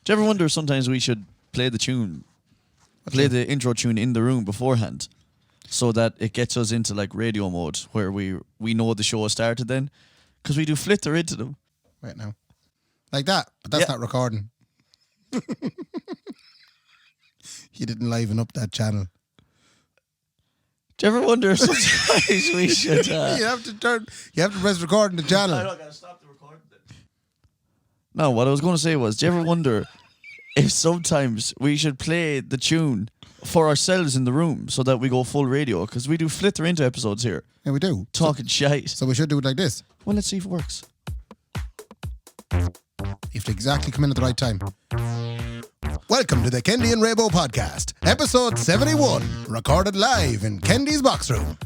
Do you ever wonder sometimes we should play the tune, the intro tune in the room beforehand, so that it gets us into like radio mode where we know the show started then, because we do flitter into them. Right now, like that, but that's not recording. You didn't liven up that channel. Do you ever wonder sometimes we should? You have to press record on the channel. I gotta stop the recording then. No, what I was going to say was, do you ever wonder if sometimes we should play the tune for ourselves in the room so that we go full radio? Because we do flitter into episodes here. Yeah, we do. Talking shite. So we should do it like this. Well, let's see if it works. You have to exactly come in at the right time. Welcome to the Kendy and Raybo podcast, episode 71, recorded live in Kendy's box room.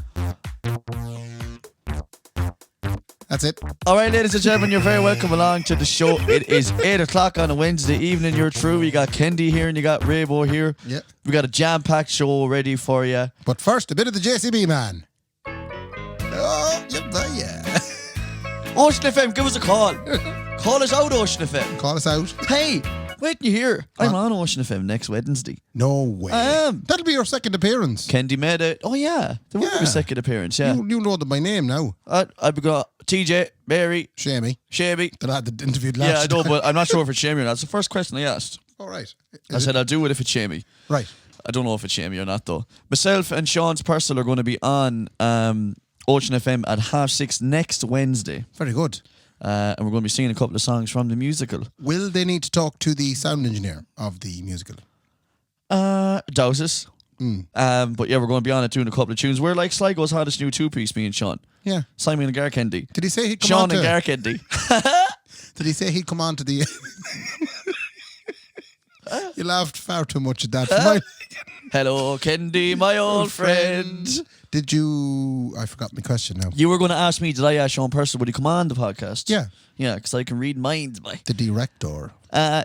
That's it. All right, ladies and gentlemen, you're very welcome along to the show. It is 8 o'clock on a Wednesday evening. You're through. You got Kendy here and you got Raybo here. Yep. We got a jam-packed show ready for you. But first, a bit of the JCB man. Oh, yeah. Ocean FM, give us a call. Call us out, Ocean FM. Call us out. Hey, wait till you hear. I'm on Ocean FM next Wednesday. No way. I am. That'll be your second appearance. Kendy made it. Oh, yeah. There will be a second appearance, yeah. You know them by name now. I've got TJ, Mary, Shamey. That I had the interviewed last. Yeah, I know, but I'm not sure if it's Shamey or not. It's the first question I asked. All right. I said I'll do it if it's Shamey. Right. I don't know if it's Shamey or not, though. Myself and Sean's Purcell are going to be on Ocean FM at 6:30 next Wednesday. Very good. And we're going to be singing a couple of songs from the musical. Will they need to talk to the sound engineer of the musical? Doubt it. But yeah, we're going to be on it doing a couple of tunes. We're like Sligo's hottest new two-piece, me and Sean. Yeah. Simon and Garkendy. Did he say he'd come Sean on to... and Garkendy. Did he say he'd come on to the... You laughed far too much at that. Hello, Kendy, my old friend. Did you... I forgot my question now. You were going to ask me, did I ask Sean Purcell would he come on the podcast? Yeah. Yeah, because I can read minds, boy. The director.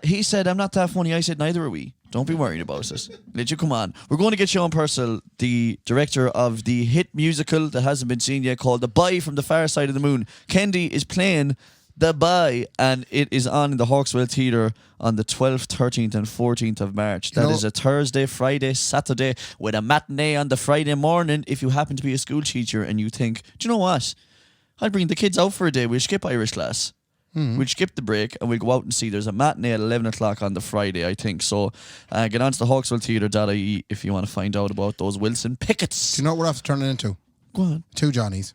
He said, I'm not that funny. I said, neither are we. Don't be worried about it. Let you come on. We're going to get Sean Purcell, the director of the hit musical that hasn't been seen yet called The Boy from the Far Side of the Moon. Kendy is playing The Boy, and it is on in the Hawkswell Theatre on the 12th, 13th and 14th of March. That is a Thursday, Friday, Saturday with a matinee on the Friday morning. If you happen to be a school teacher and you think, do you know what? I'll bring the kids out for a day. We'll skip Irish class. We'll skip the break and we'll go out and see. There's a matinee at 11 o'clock on the Friday, I think. So get on to the hawkswelltheatre.ie if you want to find out about those Wilson Pickets. Do you know what we're after turning into? Go on. Two Johnnies.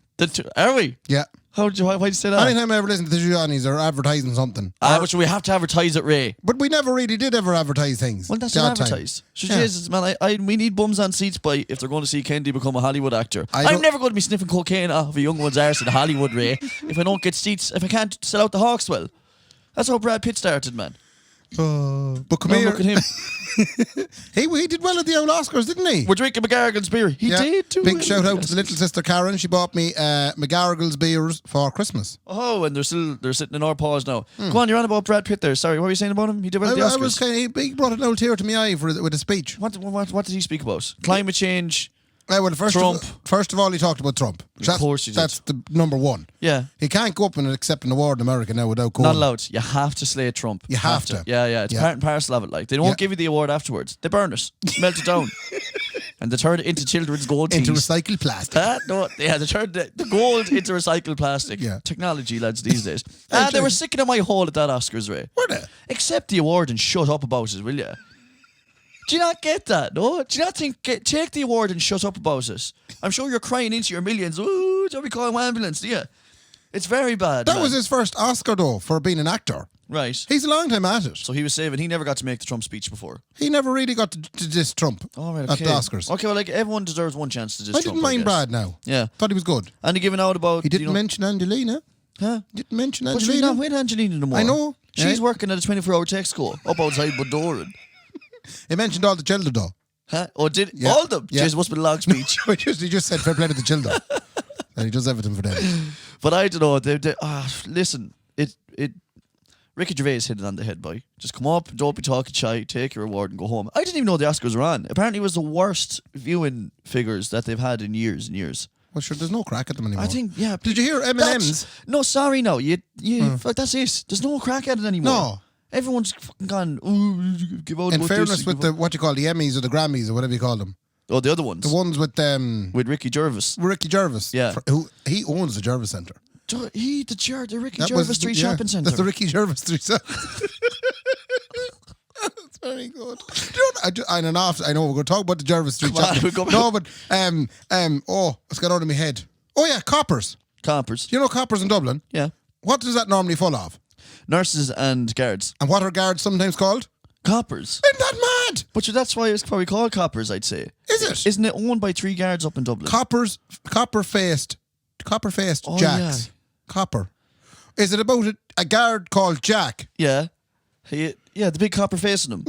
Are we? Yeah. Why did you say that? Anytime I ever listen to the Johnnies or advertising something. But we have to advertise it, Ray. But we never really did ever advertise things. Well, that's not advertised. So Jesus, man, we need bums on seats by if they're going to see Kendy become a Hollywood actor. I'm never going to be sniffing cocaine off a young one's arse in Hollywood, Ray, if I don't get seats, if I can't sell out the Hawkswell. That's how Brad Pitt started, man. But come here. Look at him. He did well at the old Oscars, didn't he? We're drinking McGargle's beer. He did too. Big shout out to the little sister Karen. She bought me McGargle's beers for Christmas. Oh, and they're sitting in our paws now. Go on, you're on about Brad Pitt there. Sorry, what were you saying about him? He did well at the Oscars. He brought an old tear to my eye with a speech. What did he speak about? Climate change. Trump. First of all, he talked about Trump. Of course he did. That's the number one. Yeah. He can't go up and accept an award in America now without going. Not allowed. You have to slay Trump. You have to. Yeah. It's part and parcel of it. Like, they don't give you the award afterwards. They burn it. Melt it down. And they turn it into children's gold teeth. Into recycled plastic. They turned the gold into recycled plastic. Yeah. Technology, lads, these days. They were sicking of my hole at that Oscars, Ray. Were they? Accept the award and shut up about it, will you? Do you not get that, no? Do you not think, take the award and shut up about it? I'm sure you're crying into your millions. Ooh, don't be calling an ambulance, do you? It's very bad, That was his first Oscar, though, for being an actor. Right. He's a long time at it. So he was saving, he never got to make the Trump speech before. He never really got to diss Trump at the Oscars. Okay, well, like, everyone deserves one chance to diss Trump. I didn't mind Brad now. Yeah. Thought he was good. And he giving out about... He didn't mention Angelina. Huh? Didn't mention Angelina. But she's not with Angelina no more. I know. She's working at a 24-hour tech school up outside Budoran. He mentioned all the children, though. Huh? Oh, did all of them? Yeah. Jeez, must be a long speech. He just said fair play to the children. And he does everything for them. But I don't know. Listen, Ricky Gervais hit it on the head, boy. Just come up, don't be talking shy, take your award and go home. I didn't even know the Oscars were on. Apparently it was the worst viewing figures that they've had in years and years. Well, sure, there's no crack at them anymore. I think, yeah. Did you hear M&M's? No, sorry, no. That's it. There's no crack at it anymore. No. Everyone's fucking gone, ooh, give out In about fairness, this, with the what you call the Emmys or the Grammys or whatever you call them, Oh, the other ones. the ones with With Ricky Gervais. Yeah, who he owns the Gervais Centre. The Ricky Gervais Street Shopping Centre. That's the Ricky Gervais Street Centre. That's very good. I know we're going to talk about the Gervais Street Shopping. No, but what's got out of my head? Oh yeah, coppers. Coppers. Do you know coppers in Dublin? Yeah. What does that normally full of? Nurses and guards. And what are guards sometimes called? Coppers. Isn't that mad? But that's why it's probably called coppers, I'd say. Is it? Isn't it owned by 3 guards up in Dublin? Copper-faced Oh, jacks. yeah. Copper. Is it about a guard called Jack? Yeah. The big copper face in them.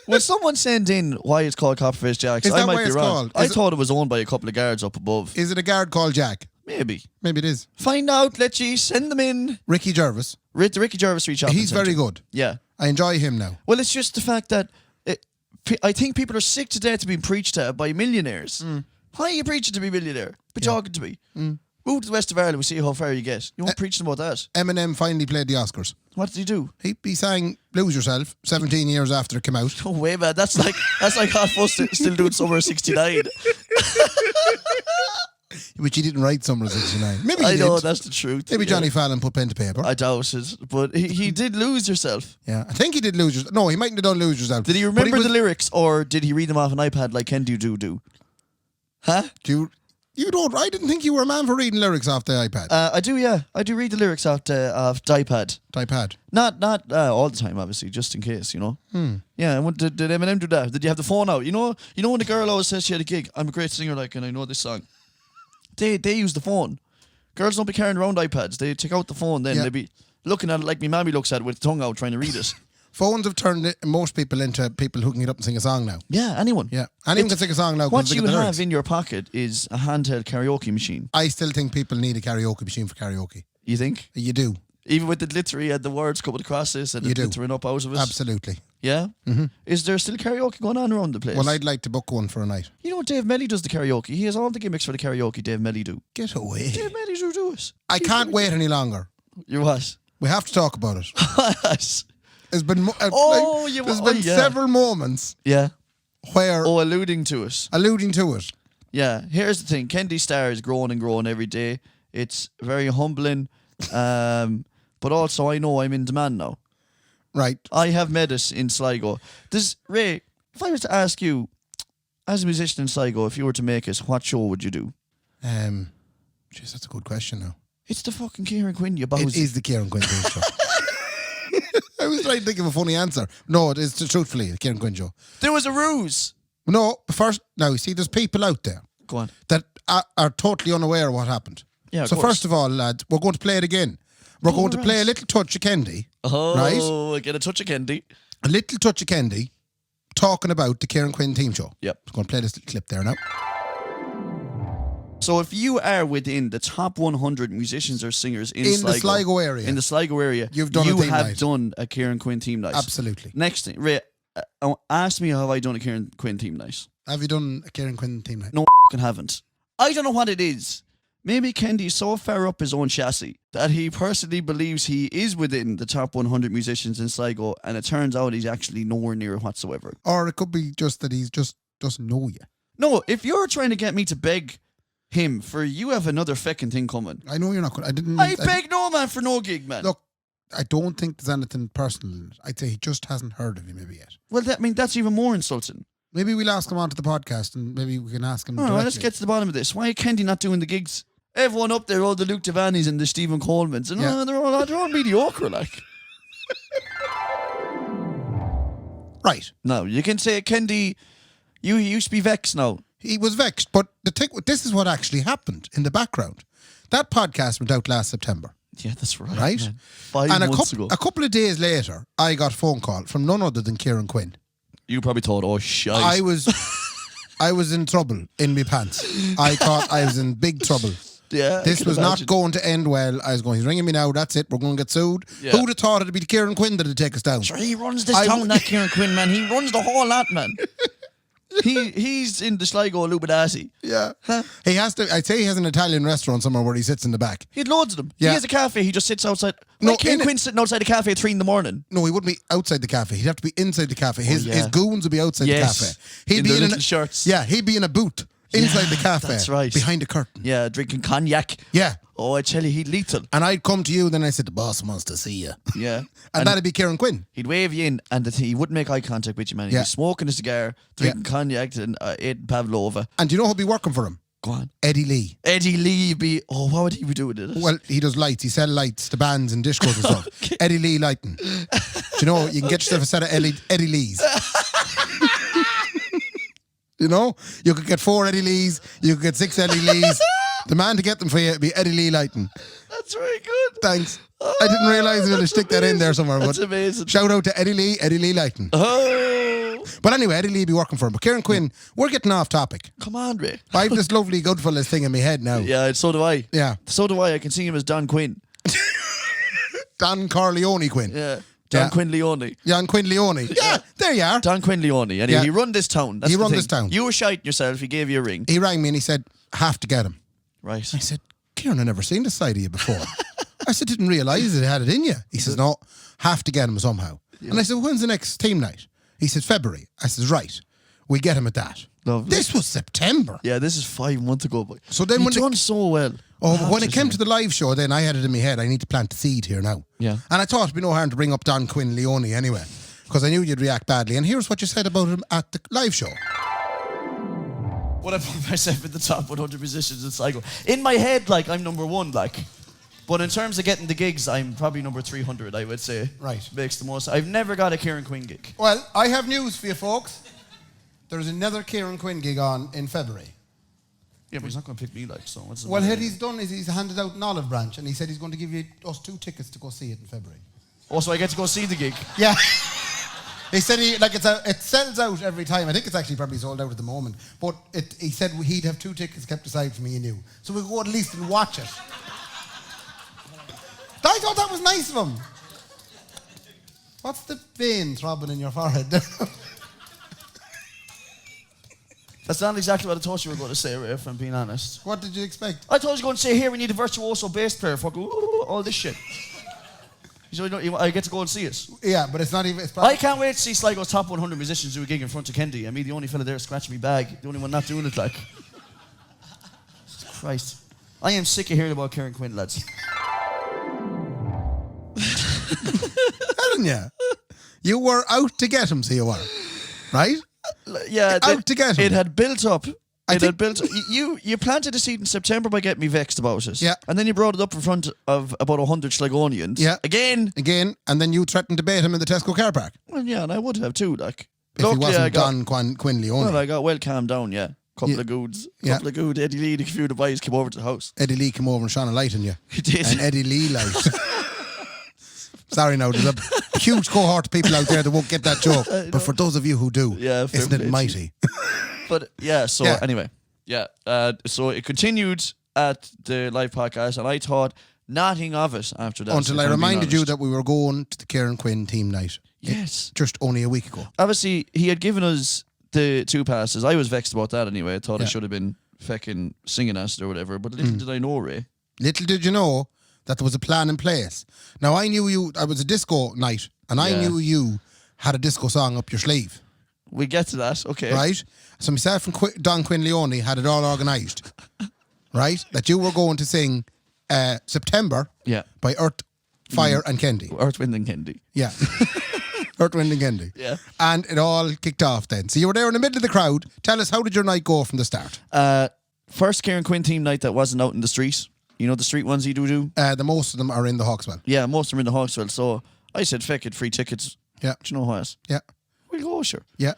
Will someone send in why it's called Copperface Jacks? Is that I might why be it's wrong. called? I thought it was owned by a couple of guards up above. Is it a guard called Jack? Maybe. Maybe it is. Find out, let ye send them in. Ricky Gervais. The Ricky Gervais Street Shopping He's Centre. very good. Yeah. I enjoy him now. Well, it's just the fact that I think people are sick to death of being preached at by millionaires. Why are you preaching to be a millionaire? Be talking to me. Move to the west of Ireland, we see how far you get. You won't preach them about that. Eminem finally played the Oscars. What did he do? He sang Lose Yourself 17 years after it came out. No way, man. That's like Hot Fuss still doing Summer of 69. Which he didn't write Summer of 69. Maybe he I did. know, that's the truth. Maybe yeah. Johnny Fallon put pen to paper. I doubt it. But he did Lose Yourself. Yeah, I think he did Lose Yourself. No, he mightn't have done Lose Yourself. Did he But remember was- the lyrics, or did he read them off an iPad like Kendy do? Huh? You don't. I didn't think you were a man for reading lyrics off the iPad. I do, yeah. I do read the lyrics off the iPad. iPad. Not all the time, obviously, just in case, you know. Yeah, and did Eminem do that? Did you have the phone out? You know when the girl always says she had a gig, I'm a great singer, like, and I know this song. They use the phone. Girls don't be carrying around iPads. They take out the phone, then they be looking at it like me mammy looks at it with the tongue out trying to read it. Phones have turned most people into people who can get up and sing a song now. Yeah, anyone. Yeah, anyone can sing a song now. What you have in your pocket is a handheld karaoke machine. I still think people need a karaoke machine for karaoke. You think? You do. Even with the glittery and the words coming across this and the glittering up out of it? Absolutely. Yeah? Mm-hmm. Is there still karaoke going on around the place? Well, I'd like to book one for a night. You know, Dave Melly does the karaoke. He has all the gimmicks for the karaoke Dave Melly do. Get away. Dave Melly do it. I can't wait any longer. You what? We have to talk about it. What? There's been several moments where alluding to it. Alluding to it. Yeah. Here's the thing. Kendy Star is growing and growing every day. It's very humbling. But also I know I'm in demand now. Right. I have met us in Sligo. Ray, if I was to ask you, as a musician in Sligo, if you were to make us, what show would you do? Jeez, that's a good question now. It's the fucking Kieran Quinn, you boss. It is the Kieran Quinn show. I was trying to think of a funny answer. No, it is truthfully the Kieran Quinn show. There was a ruse. No, first, now you see, there's people out there. Go on. That are totally unaware of what happened. Yeah, so first of all, lads, we're going to play it again. We're going to play a little touch of Kendy. Oh, right? I get a touch of Kendy. A little touch of Kendy talking about the Kieran Quinn team show. Yep. I'm going to play this little clip there now. So if you are within the top 100 musicians or singers in the Sligo area, you have done a Kieran Quinn team night. Absolutely. Next thing, Ray, ask me, have I done a Kieran Quinn team night? Have you done a Kieran Quinn team night? No, I haven't. I don't know what it is. Maybe Kendy's so far up his own chassis that he personally believes he is within the top 100 musicians in Sligo, and it turns out he's actually nowhere near whatsoever. Or it could be just that he's just doesn't know you. No, if you're trying to get me to beg him for, you have another feckin' thing coming. I know you're not going. I beg no man for no gig, man. Look, I don't think there's anything personal in it. I'd say he just hasn't heard of you maybe yet. Well, that's even more insulting. Maybe we'll ask him onto the podcast and maybe we can ask him directly. Let's get to the bottom of this. Why is Kendy not doing the gigs? Everyone up there, all the Luke Devaney's and the Stephen Colemans, and they're all mediocre, like. Right. No, you can say, Kendy, you used to be vexed now. He was vexed, but this is what actually happened in the background. That podcast went out last September. Yeah, that's right. Right? Man. 5 months ago. A couple of days later, I got a phone call from none other than Kieran Quinn. You probably thought, oh, shite. I was in trouble in my pants. I thought I was in big trouble. Yeah, this was not going to end well. I was going, he's ringing me now, that's it, we're going to get sued. Yeah. Who'd have thought it'd be Kieran Quinn that'd take us down? Sure, he runs this town, that Kieran Quinn, man. He runs the whole lot, man. He's in the Sligo Illuminati. Yeah. He has to. I'd say he has an Italian restaurant somewhere where he sits in the back. He had loads of them. Yeah. He has a cafe. He just sits outside. No, Like Kieran Quinn sitting outside a cafe at 3 a.m. No, he wouldn't be outside the cafe. He'd have to be inside the cafe. His goons would be outside Yes. the cafe. He'd In be their in little shirts. Yeah, he'd be in a boot inside the cafe. That's right. Behind a curtain. Yeah, drinking cognac. Yeah. Oh, I tell you, he'd lethal. And I'd come to you, then I said, the boss wants to see you. Yeah. And that'd be Kieran Quinn. He'd wave you in, and he wouldn't make eye contact with you, man. He'd Yeah. be smoking a cigar, drinking cognac, and eating pavlova. And do you know who'd be working for him? Go on. Eddie Lee. Eddie Lee would be... Oh, what would he be doing in it? Well, he does lights. He sells lights to bands and discos and stuff. Okay. Eddie Lee lighting. Do you know, you can get yourself a set of Eddie Lees. You know? You could get 4 Eddie Lees. You could get 6 Eddie Lees. The man to get them for you would be Eddie Lee lighting. That's very good. Thanks. I didn't realise I was going to stick that in there somewhere. That's but amazing. Shout out to Eddie Lee lighting. Oh. But anyway, Eddie Lee would be working for him. But Kieran Quinn, we're getting off topic. Come on, Ray. I have this lovely Goodfellas thing in my head now. Yeah, so do I. Yeah. So do I. I can see him as Don Quinn. Don Corleone Quinn. Yeah. Don Quinnleone. Don Quinnleone. Yeah, there you are. Don Quinnleone. Anyway, Yeah. he run this town. That's He the run thing. this town. You were shiting yourself. He gave you a ring. He rang me and he said, have to get him. Right. I said, Kieran, I've never seen this side of you before. I said, didn't realise it had it in you. He says, no, have to get him somehow. Yeah. And I said, when's the next team night? He says, February. I says, right, we'll get him at that. Lovely. This was September. Yeah, this is 5 months ago. Boy. So then You've done so well. Oh, but when it came to the live show, then I had it in my head, I need to plant a seed here now. Yeah. And I thought it'd be no harm to bring up Don Quinnleone anyway, because I knew you'd react badly. And here's what you said about him at the live show. Would I put myself in the top 100 musicians in Sligo? In my head, like, I'm number 1, like. But in terms of getting the gigs, I'm probably number 300, I would say. Right. Makes the most. I've never got a Kieran Quinn gig. Well, I have news for you folks. There's another Kieran Quinn gig on in February. Yeah, but he's not going to pick me, like, so what's the Well, matter? what he's done is he's handed out an olive branch, and he said he's going to give us 2 tickets to go see it in February. Oh, so I get to go see the gig? Yeah. He said it sells out every time. I think it's actually probably sold out at the moment. But he said he'd have 2 tickets kept aside for me and you. So we'll go at least and watch it. I thought that was nice of him. What's the vein throbbing in your forehead? That's not exactly what I thought you were going to say, Ray, if I'm being honest. What did you expect? I thought you were going to say, here, we need a virtuoso bass player. Fuck, all this shit. So I get to go and see it. Yeah, but it's not even... I can't wait to see Sligo's top 100 musicians do a gig in front of Kendy. And me, the only fella there scratching me bag. The only one not doing it, like. Christ. I am sick of hearing about Kieran Quinn, lads. Hadn't you? You were out to get him, so you were. Right? Yeah. Out to get him. It had built up. You planted a seed in September by getting me vexed about it. Yeah. And then you brought it up in front of about 100 Sligonians. Yeah. Again, and then you threatened to bait him in the Tesco car park. Well, yeah, and I would have too, like. If he wasn't Don Quinnleone. Well, I got well calmed down, yeah. Couple of goods. Couple of good. Eddie Lee, a few of the boys came over to the house. Eddie Lee came over and shone a light on you. He did. An Eddie Lee light. Sorry now, there's a huge cohort of people out there that won't get that joke. But for those of you who do, isn't it mighty? But yeah, so anyway. Yeah. So it continued at the live podcast, and I thought nothing of it after that. Until I reminded you that we were going to the Kieran Quinn team night. Yes. Just only a week ago. Obviously, he had given us the 2 passes. I was vexed about that anyway. I thought I should have been fucking singing us or whatever. But little did I know, Ray. Little did you know that there was a plan in place. Now, I knew you... I was a disco night, and I knew you had a disco song up your sleeve. We get to that, okay. Right? So myself and Don Quinnleone had it all organised. Right? That you were going to sing September by Earth, Fire and Kendy. Earth, Wind and Kendy. Yeah. Earth, Wind and Kendy. Yeah. And it all kicked off then. So you were there in the middle of the crowd. Tell us, how did your night go from the start? First Kieran Quinn team night that wasn't out in the street. You know the street ones you do? The most of them are in the Hawkswell. Yeah, most of them are in the Hawkswell. So I said, feck it, free tickets. Yeah. Do you know what? Yeah. We'll go, sure. Yeah.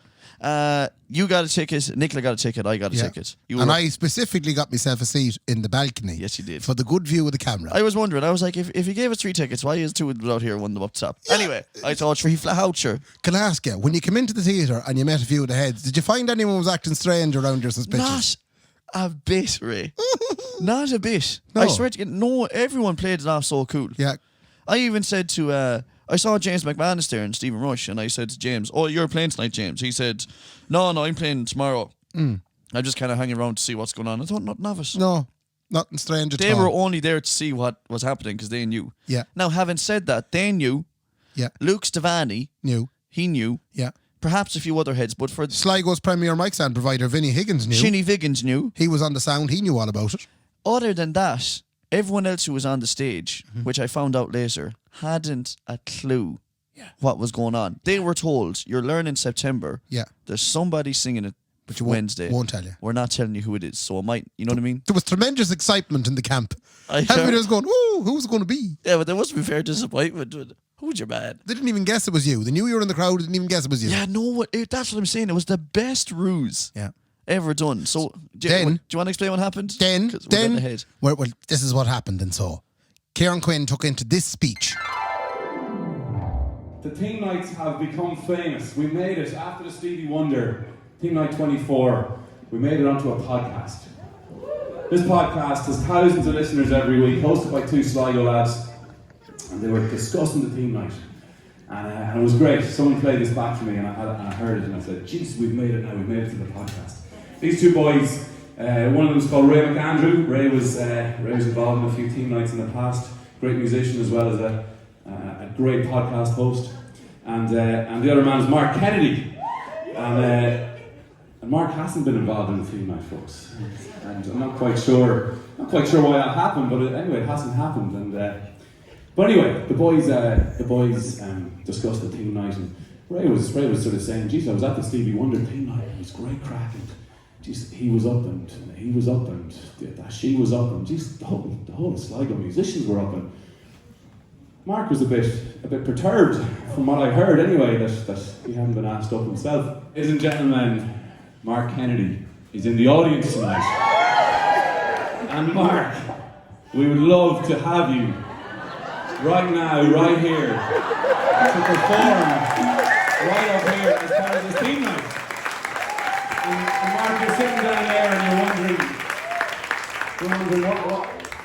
You got a ticket, Nicola got a ticket, I got a ticket. I specifically got myself a seat in the balcony. Yes, you did. For the good view of the camera. I was wondering, I was like, if he gave us 3 tickets, why is 2 out here and 1 up top? Yeah. Anyway, I thought he flat out, sure. Can I ask you, when you came into the theatre and you met a few of the heads, did you find anyone was acting strange around your suspicions? Not a bit, Ray. Not a bit. No. I swear to you, no, everyone played it off so cool. Yeah. I even said to I saw James McManus there and Stephen Rush, and I said to James, "Oh, you're playing tonight, James." He said, "No, I'm playing tomorrow." I'm just kind of hanging around to see what's going on. I thought nothing of it. No, nothing strange at all. They were only there to see what was happening because they knew. Yeah. Now, having said that, they knew. Yeah. Luke Stevani Knew. he knew. Yeah. Perhaps a few other heads, but for Sligo's premier mic stand provider, Vinny Higgins, knew. Shinny Viggins knew. He was on the sound. He knew all about it. Other than that, everyone else who was on the stage, which I found out later, hadn't a clue what was going on. They were told, you're learning September. Yeah. There's somebody singing it But you Wednesday. won't tell you. We're not telling you who it is, so it might, you know what I mean? There was tremendous excitement in the camp. Everybody was going, "Ooh, who's it going to be?" Yeah, but there must be fair disappointment. Who's your man? They didn't even guess it was you. They knew you were in the crowd. They didn't even guess it was you. Yeah, no, that's what I'm saying. It was the best ruse Yeah. ever done. So, do Then- you want to explain what happened? 'Cause we're Then, getting ahead. well, this is what happened. And so, Kieran Quinn took into this speech. The team nights have become famous. We made it after the Stevie Wonder, Team Night 24. We made it onto a podcast. This podcast has thousands of listeners every week, hosted by two Sligo lads, and they were discussing the team night. And it was great. Someone played this back for me, and I heard it, and I said, "Jeez, we've made it now. We've made it to the podcast." These two boys, one of them is called Ray McAndrew. Ray was involved in a few team nights in the past. Great musician as well as a great podcast host. And the other man is Mark Kennedy. And Mark hasn't been involved in the team night, folks. And I'm not quite sure why that happened, but anyway, it hasn't happened. And but anyway, the boys discussed the team night, and Ray was sort of saying, "Geez, I was at the Stevie Wonder team night. It was great crack, and geez, he was up, and he was up, and she was up, and geez, the whole Sligo musicians were up." And Mark was a bit perturbed from what I heard anyway, that he hadn't been asked up himself. Ladies and gentlemen, Mark Kennedy is in the audience tonight. And Mark, we would love to have you right now, right here, to perform right up here as part of this team night. And Mark, you're sitting down there and you're wondering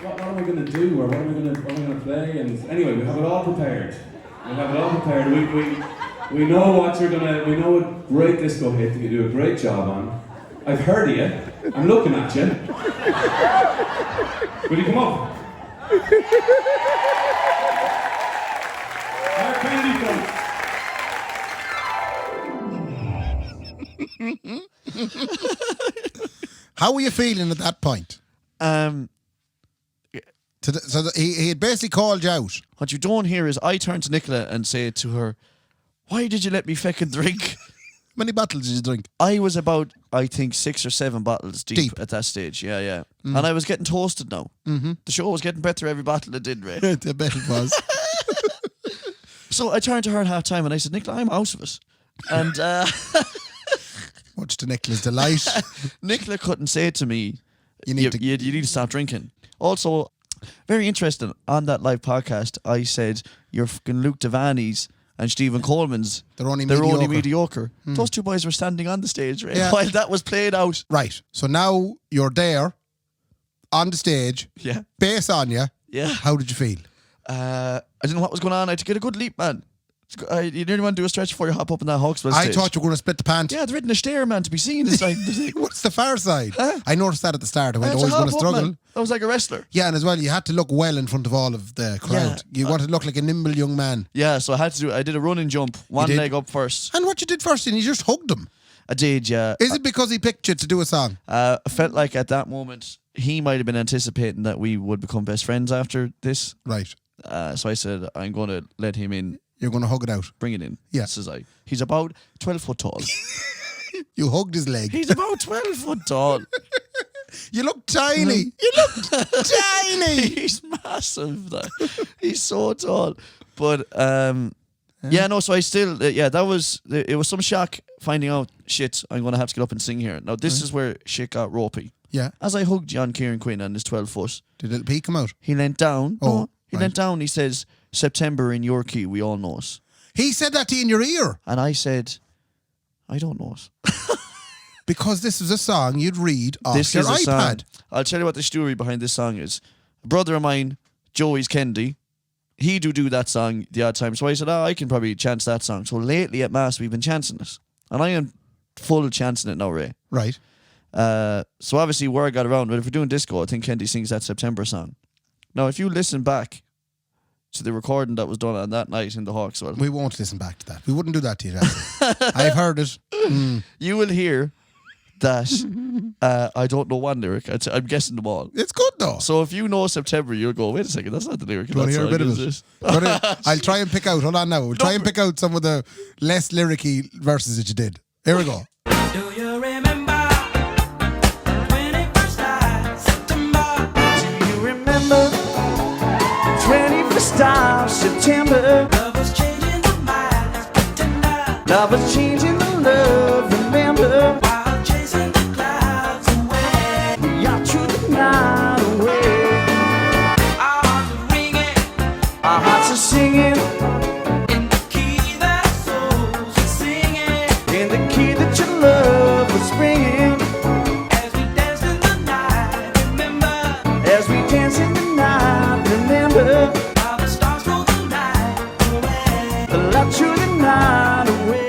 what am I going to do, or what am I going to play? And anyway, we have it all prepared. We know we know what great disco hit that you do a great job on. I've heard of you. I'm looking at you. Will you come up? Mark Kendy, How were you feeling at that point? He had basically called you out. What you don't hear is I turn to Nicola and say to her, "Why did you let me feckin' drink?" How many bottles did you drink? I was about, I think, 6 or 7 bottles deep. At that stage. Yeah. And I was getting toasted now. Mm-hmm. The show was getting better every bottle it did, Ray. I bet it was. So I turned to her at half time and I said, "Nicola, I'm out of it." And Much to Nicola's delight. Nicola couldn't say to me, You you need need to stop drinking. Also, very interesting, on that live podcast, I said, "You're fucking Luke Devaney's and Stephen Coleman's. They're only mediocre. Those two boys were standing on the stage, right? Yeah. While that was played out. Right. So now you're there, on the stage, Yeah. bass on you. Yeah. How did you feel? I didn't know what was going on. I had to get a good leap, man. You nearly want to do a stretch before you hop up in that Hawkswell stage. I thought you were going to split the pant. Yeah, they're written a stair, man, to be seen. It's like, What's the far side? Huh? I noticed that at the start. I went, it's "Oh, a he's going to hop up, struggle." man. I was like a wrestler. Yeah, and as well, you had to look well in front of all of the crowd. You wanted to look like a nimble young man. Yeah, so I did a running jump, one did? leg up first. And what you did first, and you just hugged him. I did, yeah. Is it because he picked you to do a song? I felt like at that moment, he might have been anticipating that we would become best friends after this. Right. So I said, "I'm going to let him in. You're going to hug it out. Bring it in." Yeah. Says I. He's about 12 foot tall. You hugged his leg. He's about 12 foot tall. You look tiny. You look tiny. He's massive. He's so tall. But, yeah, no, so I still, that was, it was some shock finding out, shit, I'm going to have to get up and sing here. Now, this is where shit got ropey. Yeah. As I hugged John Kieran Quinn on his 12 foot, Did little P come out? he leant down. Oh, He right. leant down, he says, "September in your key, we all know it." He said that to you in your ear. And I said, "I don't know it." Because this is a song you'd read off This your is a iPad. song. I'll tell you what the story behind this song is. A brother of mine, Joey's Kendy, he do that song the odd time. So I said, I can probably chance that song. So lately at Mass, we've been chancing it. And I am full chancing it now, Ray. Right. So obviously word got around, but if we're doing disco, I think Kendy sings that September song. Now, if you listen back to the recording that was done on that night in the Hawkswell, We won't listen back to that. We wouldn't do that to you, Jesse. I've heard it. you will hear that I don't know one lyric. I'm guessing them all. It's good though. So if you know September, you'll go, wait a second, that's not the lyric. Do you want to hear a bit of it? I'll try and pick out. Hold on now. We'll try and pick out some of the less lyricy verses that you did. Here we go. Do you remember 21st night, September? Do you remember 21st of September? Love was changing the mind, let's pretend Love was changing the love, remember? while chasing the clouds away. We are through the night away. Our hearts are ringing Our hearts are singing in the key that souls are singing. in the key that your love was bringing. As we dance in the night, remember As we dance in the night, remember? how the stars roll the night away. The light through the night away.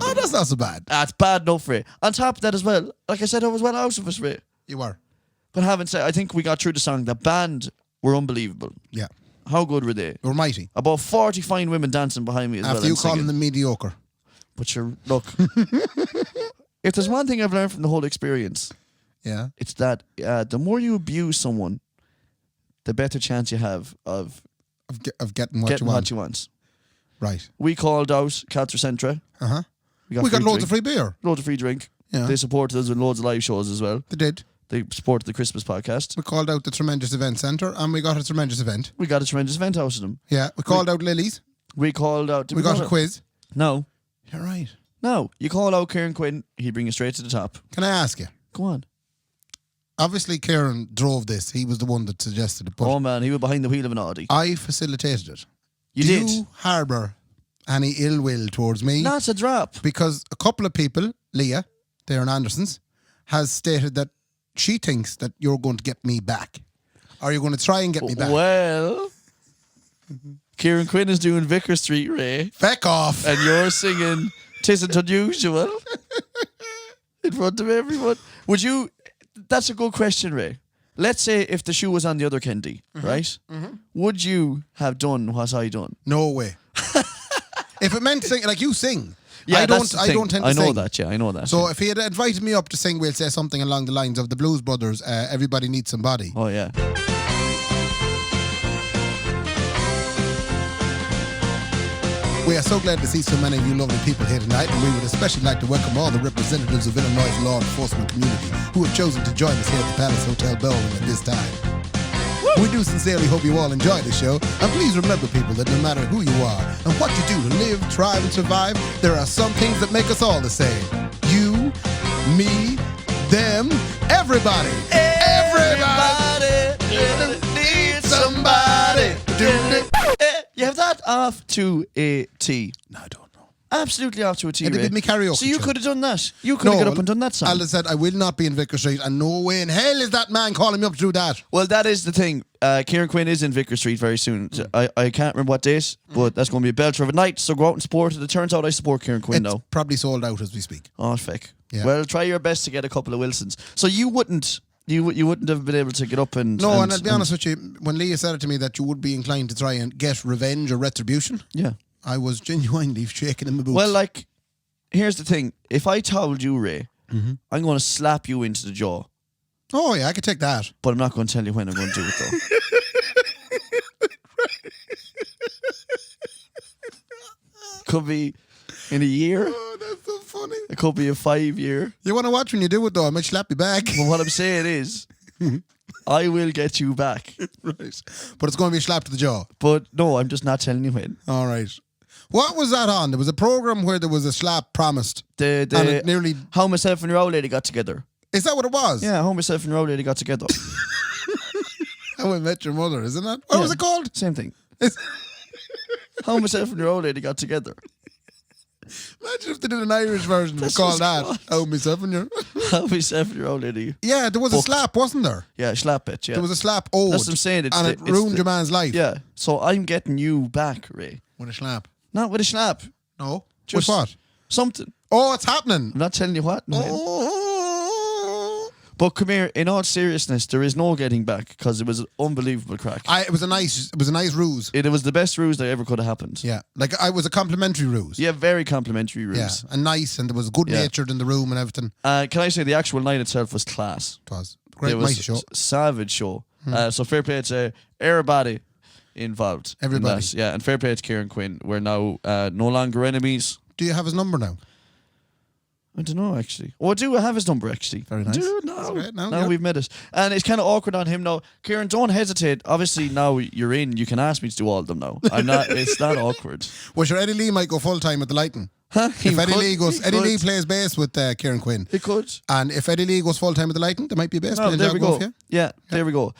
Oh, that's not so bad. That's bad enough, Ray. On top of that as well, like I said, I was well out of it, Ray. You were. But having said, I think we got through the song. The band were unbelievable. Yeah. How good were they? You were mighty. About 40 fine women dancing behind me as well. After you and calling singing. them mediocre. But you're, look, if there's one thing I've learned from the whole experience, Yeah. it's that the more you abuse someone, the better chance you have of Of getting what getting you want. what you want. Right. We called out Caltracentra. Uh-huh. We got, We got free loads drink. of free beer. Loads of free drink. Yeah. They supported us with loads of live shows as well. They did. They supported the Christmas podcast. We called out the Tremendous Event Centre and we got a tremendous event. We got a tremendous event out of them. Yeah. We called out Lily's. We called out... did We got call a out- quiz. No. You're right. No. You call out Kieran Quinn, he'd bring you straight to the top. Can I ask you? Go on. Obviously, Kieran drove this. He was the one that suggested it. But Oh man, he was behind the wheel of an Audi. I facilitated it. You Do did. you harbour any ill will towards me? Not a drop. Because a couple of people, Leah, they're in Anderson's, has stated that she thinks that you're going to get me back. Or you're going to try and get me back. Well, Kieran Quinn is doing Vicar Street, Ray, Feck off. and you're singing "Tisn't Unusual" in front of everyone. Would you? That's a good question, Ray. Let's say if the shoe was on the other Kendy, right? Would you have done what I done? No way. If it meant sing, like you sing. Yeah, I that's don't. the I thing. don't tend to I know sing. that. Yeah, I know that. So if he had invited me up to sing, we'll say something along the lines of the Blues Brothers. Everybody needs somebody. Oh yeah. We are so glad to see so many of you lovely people here tonight, and we would especially like to welcome all the representatives of Illinois' law enforcement community who have chosen to join us here at the Palace Hotel Bellroom at this time. We do sincerely hope you all enjoy the show, and please remember, people, that no matter who you are and what you do to live, thrive, and survive, there are some things that make us all the same. You, me, them, everybody. Everybody needs somebody. You have that off to a T. No, I don't know. Absolutely off to a T. And they Ray. did me karaoke So you show. could have done that. You could have got up and done that song. Alan said, I will not be in Vicar Street, and no way in hell is that man calling me up to do that. Well, that is the thing. Kieran Quinn is in Vicar Street very soon. I can't remember what date, but that's going to be a belter of a night. So go out and support it. It turns out I support Kieran Quinn It's now. probably sold out as we speak. Oh, feck. Yeah. Well, try your best to get a couple of Wilsons. So you wouldn't have been able to get up and... No, and I'll be honest with you, when Leah said it to me that you would be inclined to try and get revenge or retribution, Yeah. I was genuinely shaking in my boots. Well, like, here's the thing. If I told you, Ray, I'm going to slap you into the jaw, oh yeah, I could take that. but I'm not going to tell you when I'm going to do it, though. Could be in a year. Oh, that's so funny. It could be a 5-year. You want to watch when you do it though? I might slap you back. But what I'm saying is, I will get you back. Right. But it's going to be a slap to the jaw. But no, I'm just not telling you when. All right. What was that on? There was a program where there was a slap promised. And it nearly... How myself and your old lady got together. Is that what it was? Yeah, how myself and your old lady got together. How I Met Your Mother, isn't it? What Yeah, was it called? Same thing. It's... How myself and your old lady got together. Imagine if they did an Irish version and That's called what's that. Oh, myself and your... Of a 7-year-old lady. Yeah, there was a Booked. slap, wasn't there? Yeah, slap it. Yeah. There was a slap owed. That's what I'm saying. And it ruined your man's life. Yeah. So I'm getting you back, Ray. With a slap. Not with a slap. No. Just With what? something. Oh, it's happening. I'm not telling you what. No. Oh. But come here. In all seriousness, there is no getting back because it was an unbelievable crack. It was a nice ruse. It was the best ruse that ever could have happened. Yeah. Like, I was a complimentary ruse. Yeah, very complimentary ruse. Yeah. And nice, and there was good natured in the room and everything. Can I say the actual night itself was class? It was. Great, It was nice show. savage show. So fair play to everybody involved. in Everybody. that. Yeah, and fair play to Kieran Quinn. We're now no longer enemies. Do you have his number now? I don't know, actually. Oh, I do have his number, actually. Very nice. Do That's now. great. Now, Now yeah. we've met it. And it's kind of awkward on him now. Kieran, don't hesitate. Obviously, now you're in. You can ask me to do all of them now. I'm not. It's not awkward. Well, sure, Eddie Lee might go full time at the Lighting. Huh? If Eddie Lee plays bass with Kieran Quinn. He could. And if Eddie Lee goes full time at the Lighting, there might be a bass No, playing there job we going go. for you. Yeah, there we go.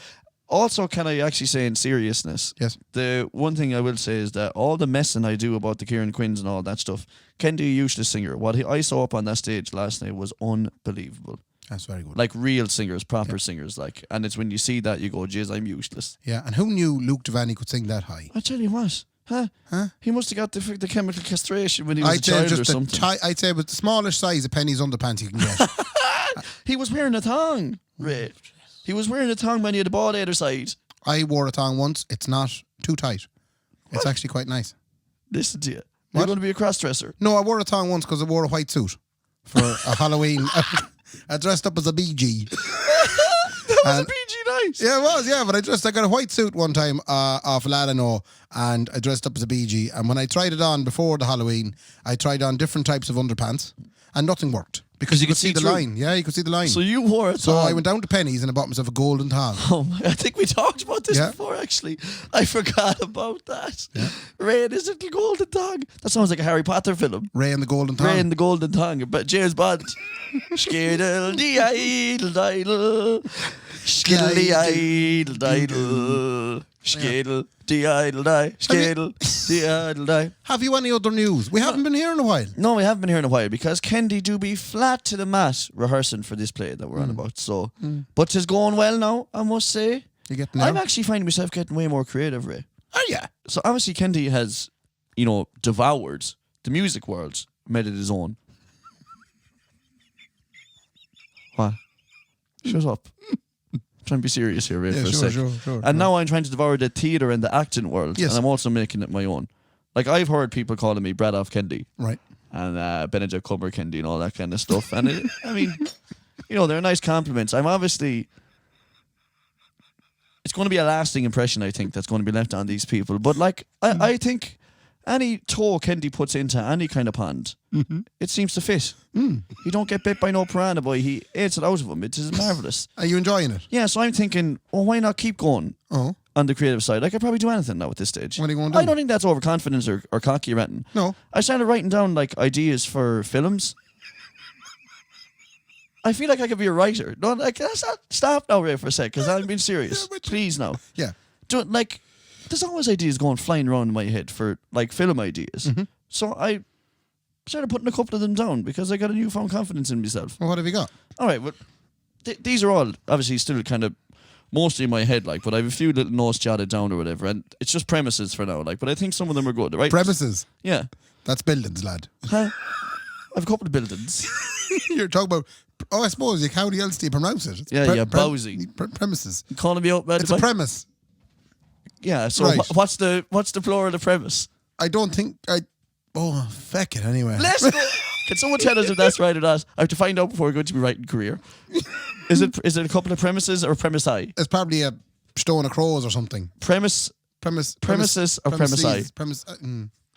Also, can I actually say in seriousness? Yes. The one thing I will say is that all the messing I do about the Kieran Quinns and all that stuff, Kendy, a useless singer. What I saw up on that stage last night was unbelievable. That's very good. Like real singers, proper singers. Like, and it's when you see that you go, "Jeez, I'm useless." Yeah, and who knew Luke Devaney could sing that high? I tell you what, huh? He must have got the chemical castration when he was a I'd say child or just something. I'd say it was the smallest size of pennies underpants you can get. He was wearing a thong, Ray. He was wearing a thong when he had a ball either side. I wore a thong once. It's not too tight. It's actually quite nice. Listen to you. You're What? going to be a cross-dresser. No, I wore a thong once because I wore a white suit for a Halloween. I dressed up as a BG. That was a PG night. Yeah, it was, yeah. But I got a white suit one time off Lalino, and I dressed up as a BG. And when I tried it on before the Halloween, I tried on different types of underpants, and nothing worked. Because you could see the through. line. Yeah, you could see the line. So you wore it. So I went down to Penny's and I bought myself a golden thong. Oh my, I think we talked about this Yeah. before, actually. I forgot about that. Ray and his little golden tongue. That sounds like a Harry Potter film. Ray and the golden thong. Ray and the golden tongue. But James Bond. Skiddle dee idle diddle. Skiddle dee idle diddle. Skiddle dee idle die. Skiddle dee idle die. Have you any other news? We haven't been here in a while. No, we haven't been here in a while because Kendy do be flat to the mat rehearsing for this play that we're on about. So, but it's going well now, I must say. You getting there? I'm actually finding myself getting way more creative, Ray. Oh, yeah. So obviously Kendy has, devoured the music world, made it his own. What? Shut up. I'm trying to be serious here, Ray, Yeah, for a sure, sec. sure. And now I'm trying to devour the theatre and the acting world, Yes. and I'm also making it my own. Like, I've heard people calling me Brad off Kendy Right. and Benedict Cumber Kendy and all that kind of stuff. And they're nice compliments. I'm obviously... It's going to be a lasting impression, I think, that's going to be left on these people. But, I think any toe Kendy puts into any kind of pond, it seems to fit. You don't get bit by no piranha, boy. He eats it out of him. It is marvellous. Are you enjoying it? Yeah, so I'm thinking, why not keep going Oh. on the creative side? I could probably do anything now at this stage. What are you gonna do? I don't think that's overconfidence or cocky or anything. No. I started writing down, ideas for films. I feel like I could be a writer. No, stop now, Ray, for a sec, because I'm being serious. Please, now. Yeah. There's always ideas going flying around in my head for, film ideas. So I started putting a couple of them down because I got a newfound confidence in myself. Well, what have you got? All right, well, these are all obviously still kind of mostly in my head, but I have a few little notes jotted down or whatever, and it's just premises for now, but I think some of them are good, right? Premises. Yeah. That's buildings, lad. Huh? I have a couple of buildings. You're talking about... Oh, I suppose. How else do you pronounce it? It's Yeah, Bowsy. Premises. Calling me out, man. It's a premise. Yeah, so Right. what's the plural of premise? I don't think... Oh, feck it anyway. Let's go. Can someone tell us if that's right or not? I have to find out before we go to my writing career. Is it a couple of premises or premise-I? It's probably a stone of crows or something. Premises or premise-I?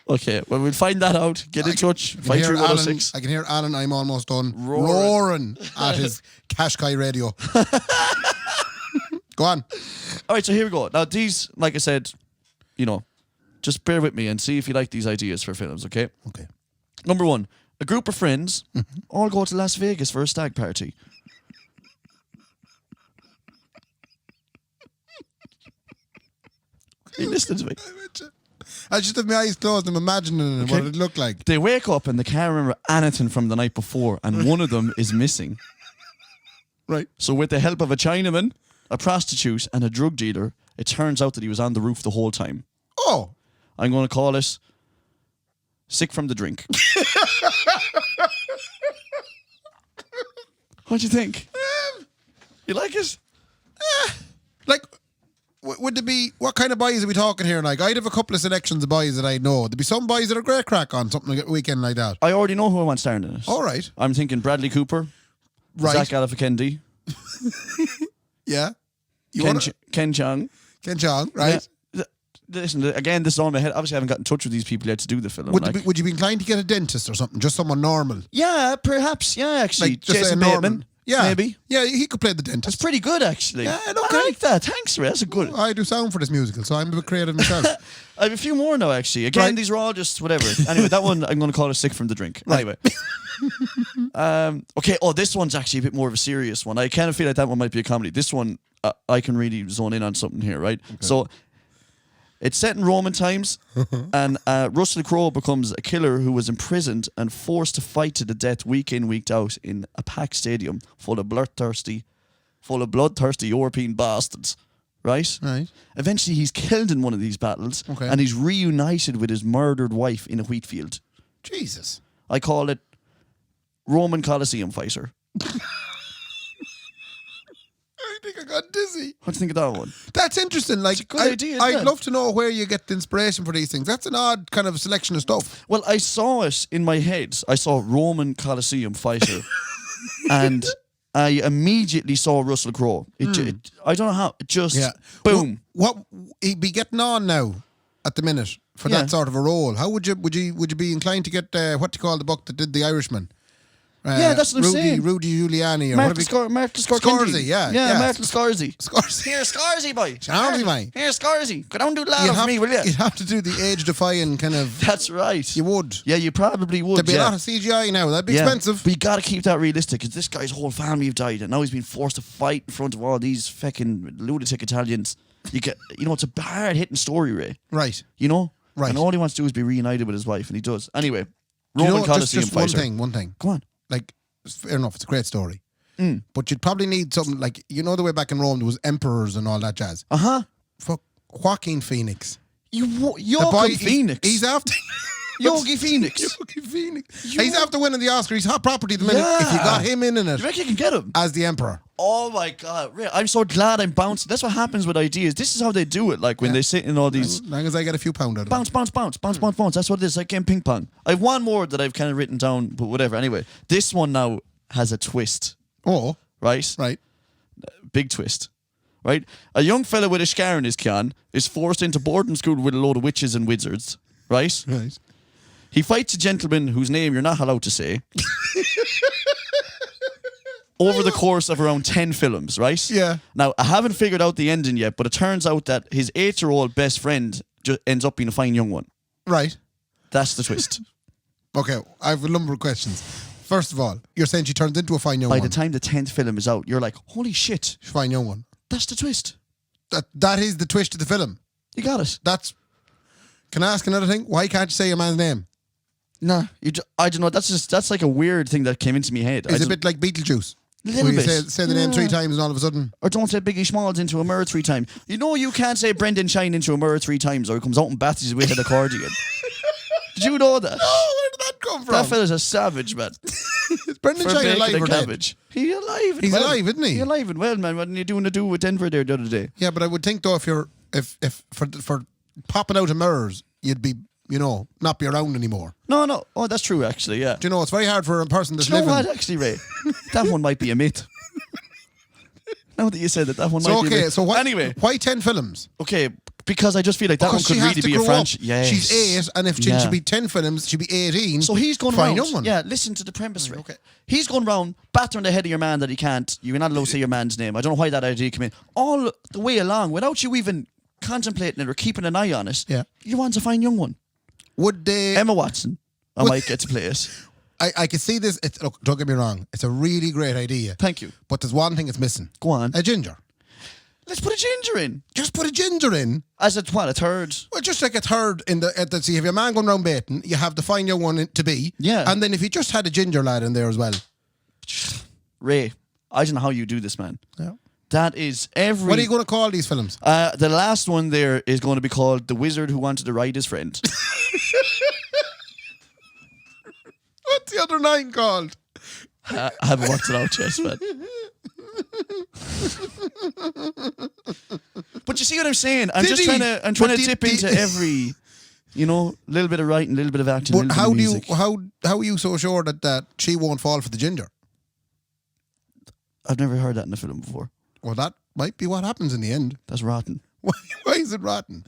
Okay, well, we'll find that out. Get in touch. Fight through 106. I can hear Alan, I'm almost done, Roaring. roaring at his Qashqai radio. Go on. All right, so here we go. Now, these, like I said, just bear with me and see if you like these ideas for films, okay? Okay. Number one, a group of friends all go to Las Vegas for a stag party. Are you listening to me? I just have my eyes closed. I'm imagining what it looked like. They wake up and they can't remember anything from the night before, and one of them is missing. Right. So with the help of a Chinaman, a prostitute, and a drug dealer, it turns out that he was on the roof the whole time. Oh. I'm going to call it Sick from the Drink. What do you think? You like it? Like, would there be, what kind of boys are we talking here? Like, I'd have a couple of selections of boys that I know. There'd be some boys that are great crack on something like a weekend like that. I already know who I want starring in it. All right. I'm thinking Bradley Cooper, Right. Zach Galifianakis, Yeah. Ken Jeong. Ken Jeong, right? Yeah. Listen, again, this is all in my head. Obviously, I haven't got in touch with these people yet to do the film. Would you be inclined to get a dentist or something? Just someone normal? Yeah, perhaps. Yeah, actually. Like, just say Jason normal. Bateman. Yeah. Maybe. Yeah, he could play the That's dentist. pretty good, actually. Yeah, I okay. like that. Thanks, Ray. That's a good. I do sound for this musical, so I'm a bit creative myself. I have a few more now, actually. Again, Right. these are all just whatever. Anyway, that one I'm going to call it Sick from the Drink. Right. Anyway. Okay. Oh, this one's actually a bit more of a serious one. I kind of feel like that one might be a comedy. This one, I can really zone in on something here, right? Okay. So, it's set in Roman times, and Russell Crowe becomes a killer who was imprisoned and forced to fight to the death week in, week out in a packed stadium full of bloodthirsty European bastards. Right? Right. Eventually, he's killed in one of these battles, Okay. and he's reunited with his murdered wife in a wheat field. Jesus. I call it Roman Colosseum Fighter. I think I got dizzy. What do you think of that one? That's interesting. Like, a good idea, isn't I'd it? love to know where you get the inspiration for these things. That's an odd kind of selection of stuff. Well, I saw it in my head. I saw Roman Colosseum Fighter, and I immediately saw Russell Crowe. I don't know how. It just boom. What he'd be getting on now at the minute for Yeah. that sort of a role? How would you be inclined to get what do you call the book that did The Irishman? Yeah, that's what I'm saying. Rudy Giuliani or Martin Scorsese, Scorsese. yeah. Martin Scorsese. Scorsese. Here, Scorsese, boy. Scorsese, boy. Here, Scorsese. Go down and do the for me, will you? You'd have to do the age-defying kind of. That's right. You would. Yeah, you probably would. There'd be a lot of CGI now. That'd be expensive. But you got to keep that realistic because this guy's whole family have died and now he's been forced to fight in front of all these fucking lunatic Italians. It's a hard-hitting story, Ray. Right. You know? Right. And all he wants to do is be reunited with his wife, and he does. Anyway, Do you Roman know, Colosseum just Fighter. one thing. Come on. Like, fair enough, it's a great story. But you'd probably need something like, you know the way back in Rome there was emperors and all that jazz. Uh-huh. Fuck, Joaquin Phoenix. Yogi Phoenix. He's after... Yogi Phoenix. Yogi Phoenix. He's after winning the Oscar. He's hot property at the minute. Yeah. If you got him in You it reckon you can get him? as the emperor. Oh my God. Ray, I'm so glad I'm bouncing. That's what happens with ideas. This is how they do it. Like when they sit in all these... As long as I get a few pound out of it. Bounce. That's what it is. Like game ping pong. I have one more that I've kind of written down, but whatever. Anyway, this one now has a twist, Oh, right? right. Big twist, right? A young fella with a scar in his can is forced into boarding school with a load of witches and wizards, right? Right. He fights a gentleman whose name you're not allowed to say over the course of around 10 films, right? Yeah. Now, I haven't figured out the ending yet, but it turns out that his 8-year-old best friend ends up being a fine young one. Right. That's the twist. Okay, I have a number of questions. First of all, you're saying she turns into a fine young By one. the time the 10th film is out, you're like, holy shit, Fine young one. that's the twist. That is the twist of the film. You got it. Can I ask another thing? Why can't you say a man's name? Nah, I don't know. That's like a weird thing that came into my head. It's a bit like Beetlejuice. Little where you bit. say the name 3 times and all of a sudden... Or don't say Biggie Smalls into a mirror 3 times. You know you can't say Brendan Shine into a mirror 3 times or he comes out and bats his way with an accordion. Did you know that? Oh, where did that come from? That fella's a savage, man. Is Brendan For Shine bacon alive and or dead? cabbage. He's alive. and He's well. alive, isn't he? He's alive and well, man. What are you doing to do with Denver there the other day? Yeah, but I would think though if for popping out of mirrors, you'd be, not be around anymore. No. Oh, that's true, actually, yeah. Do you know, it's very hard for a person that's Do you know living... what, actually, Ray? That one might be a myth. Now that you said that one might be a myth. So anyway, why 10 films? okay, because I just feel like that one Because could she has really to be a grow up. franchise. Yes. She's 8, and if she Yeah. should be 10 films, she'd be 18. So he's going Fine around. young one. Yeah, listen to the premise, Ray. okay. He's going around battering the head of your man that you're not allowed to say your man's name. I don't know why that idea came in. All the way along, without you even contemplating it or keeping an eye on it, Yeah. you want to find young one. Would they... Emma Watson. I might get to play it. I could see this. Look, don't get me wrong. It's a really great idea. Thank you. But there's one thing it's missing. Go on. A ginger. Let's put a ginger in. Just put a ginger in. As a third. Well, just like a third in the... See, if your man going round baiting, you have the fine young one to be. Yeah. And then if you just had a ginger lad in there as well. Ray, I don't know how you do this, man. Yeah. That is every. What are you going to call these films? The last one there is going to be called The Wizard Who Wanted to Ride His Friend. What's the other 9 called? I haven't worked it out yet, man. But you see what I'm saying? I'm just trying to dip into every, little bit of writing, little bit of acting. But how bit of music. how are you so sure that she won't fall for the ginger? I've never heard that in a film before. Well, that might be what happens in the end. That's rotten. Why is it rotten?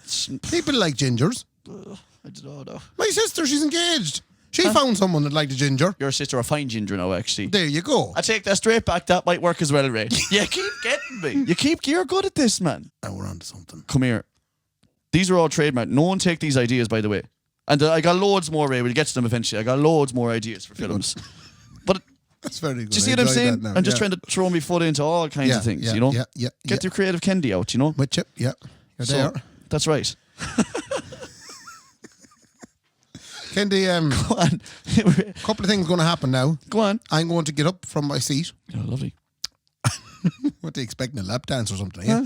People like gingers. I don't know. My sister, she's engaged. She found someone that liked a ginger. Your sister a fine ginger now, actually. There you go. I take that straight back. That might work as well, Ray. You keep getting me. You're good at this, man. And we're on to something. Come here. These are all trademark. No one take these ideas, by the way. And I got loads more, Ray. We'll get to them eventually. I got loads more ideas for films. But that's very good. do you see what I'm saying? I'm just trying to throw me foot into all kinds of things, Yeah. Get your creative Kendy out, Which, yeah. You're there. That's right. Kendy, Go on. a couple of things going to happen now. Go on. I'm going to get up from my seat. Oh, lovely. What are you expecting, a lap dance or something? Yeah.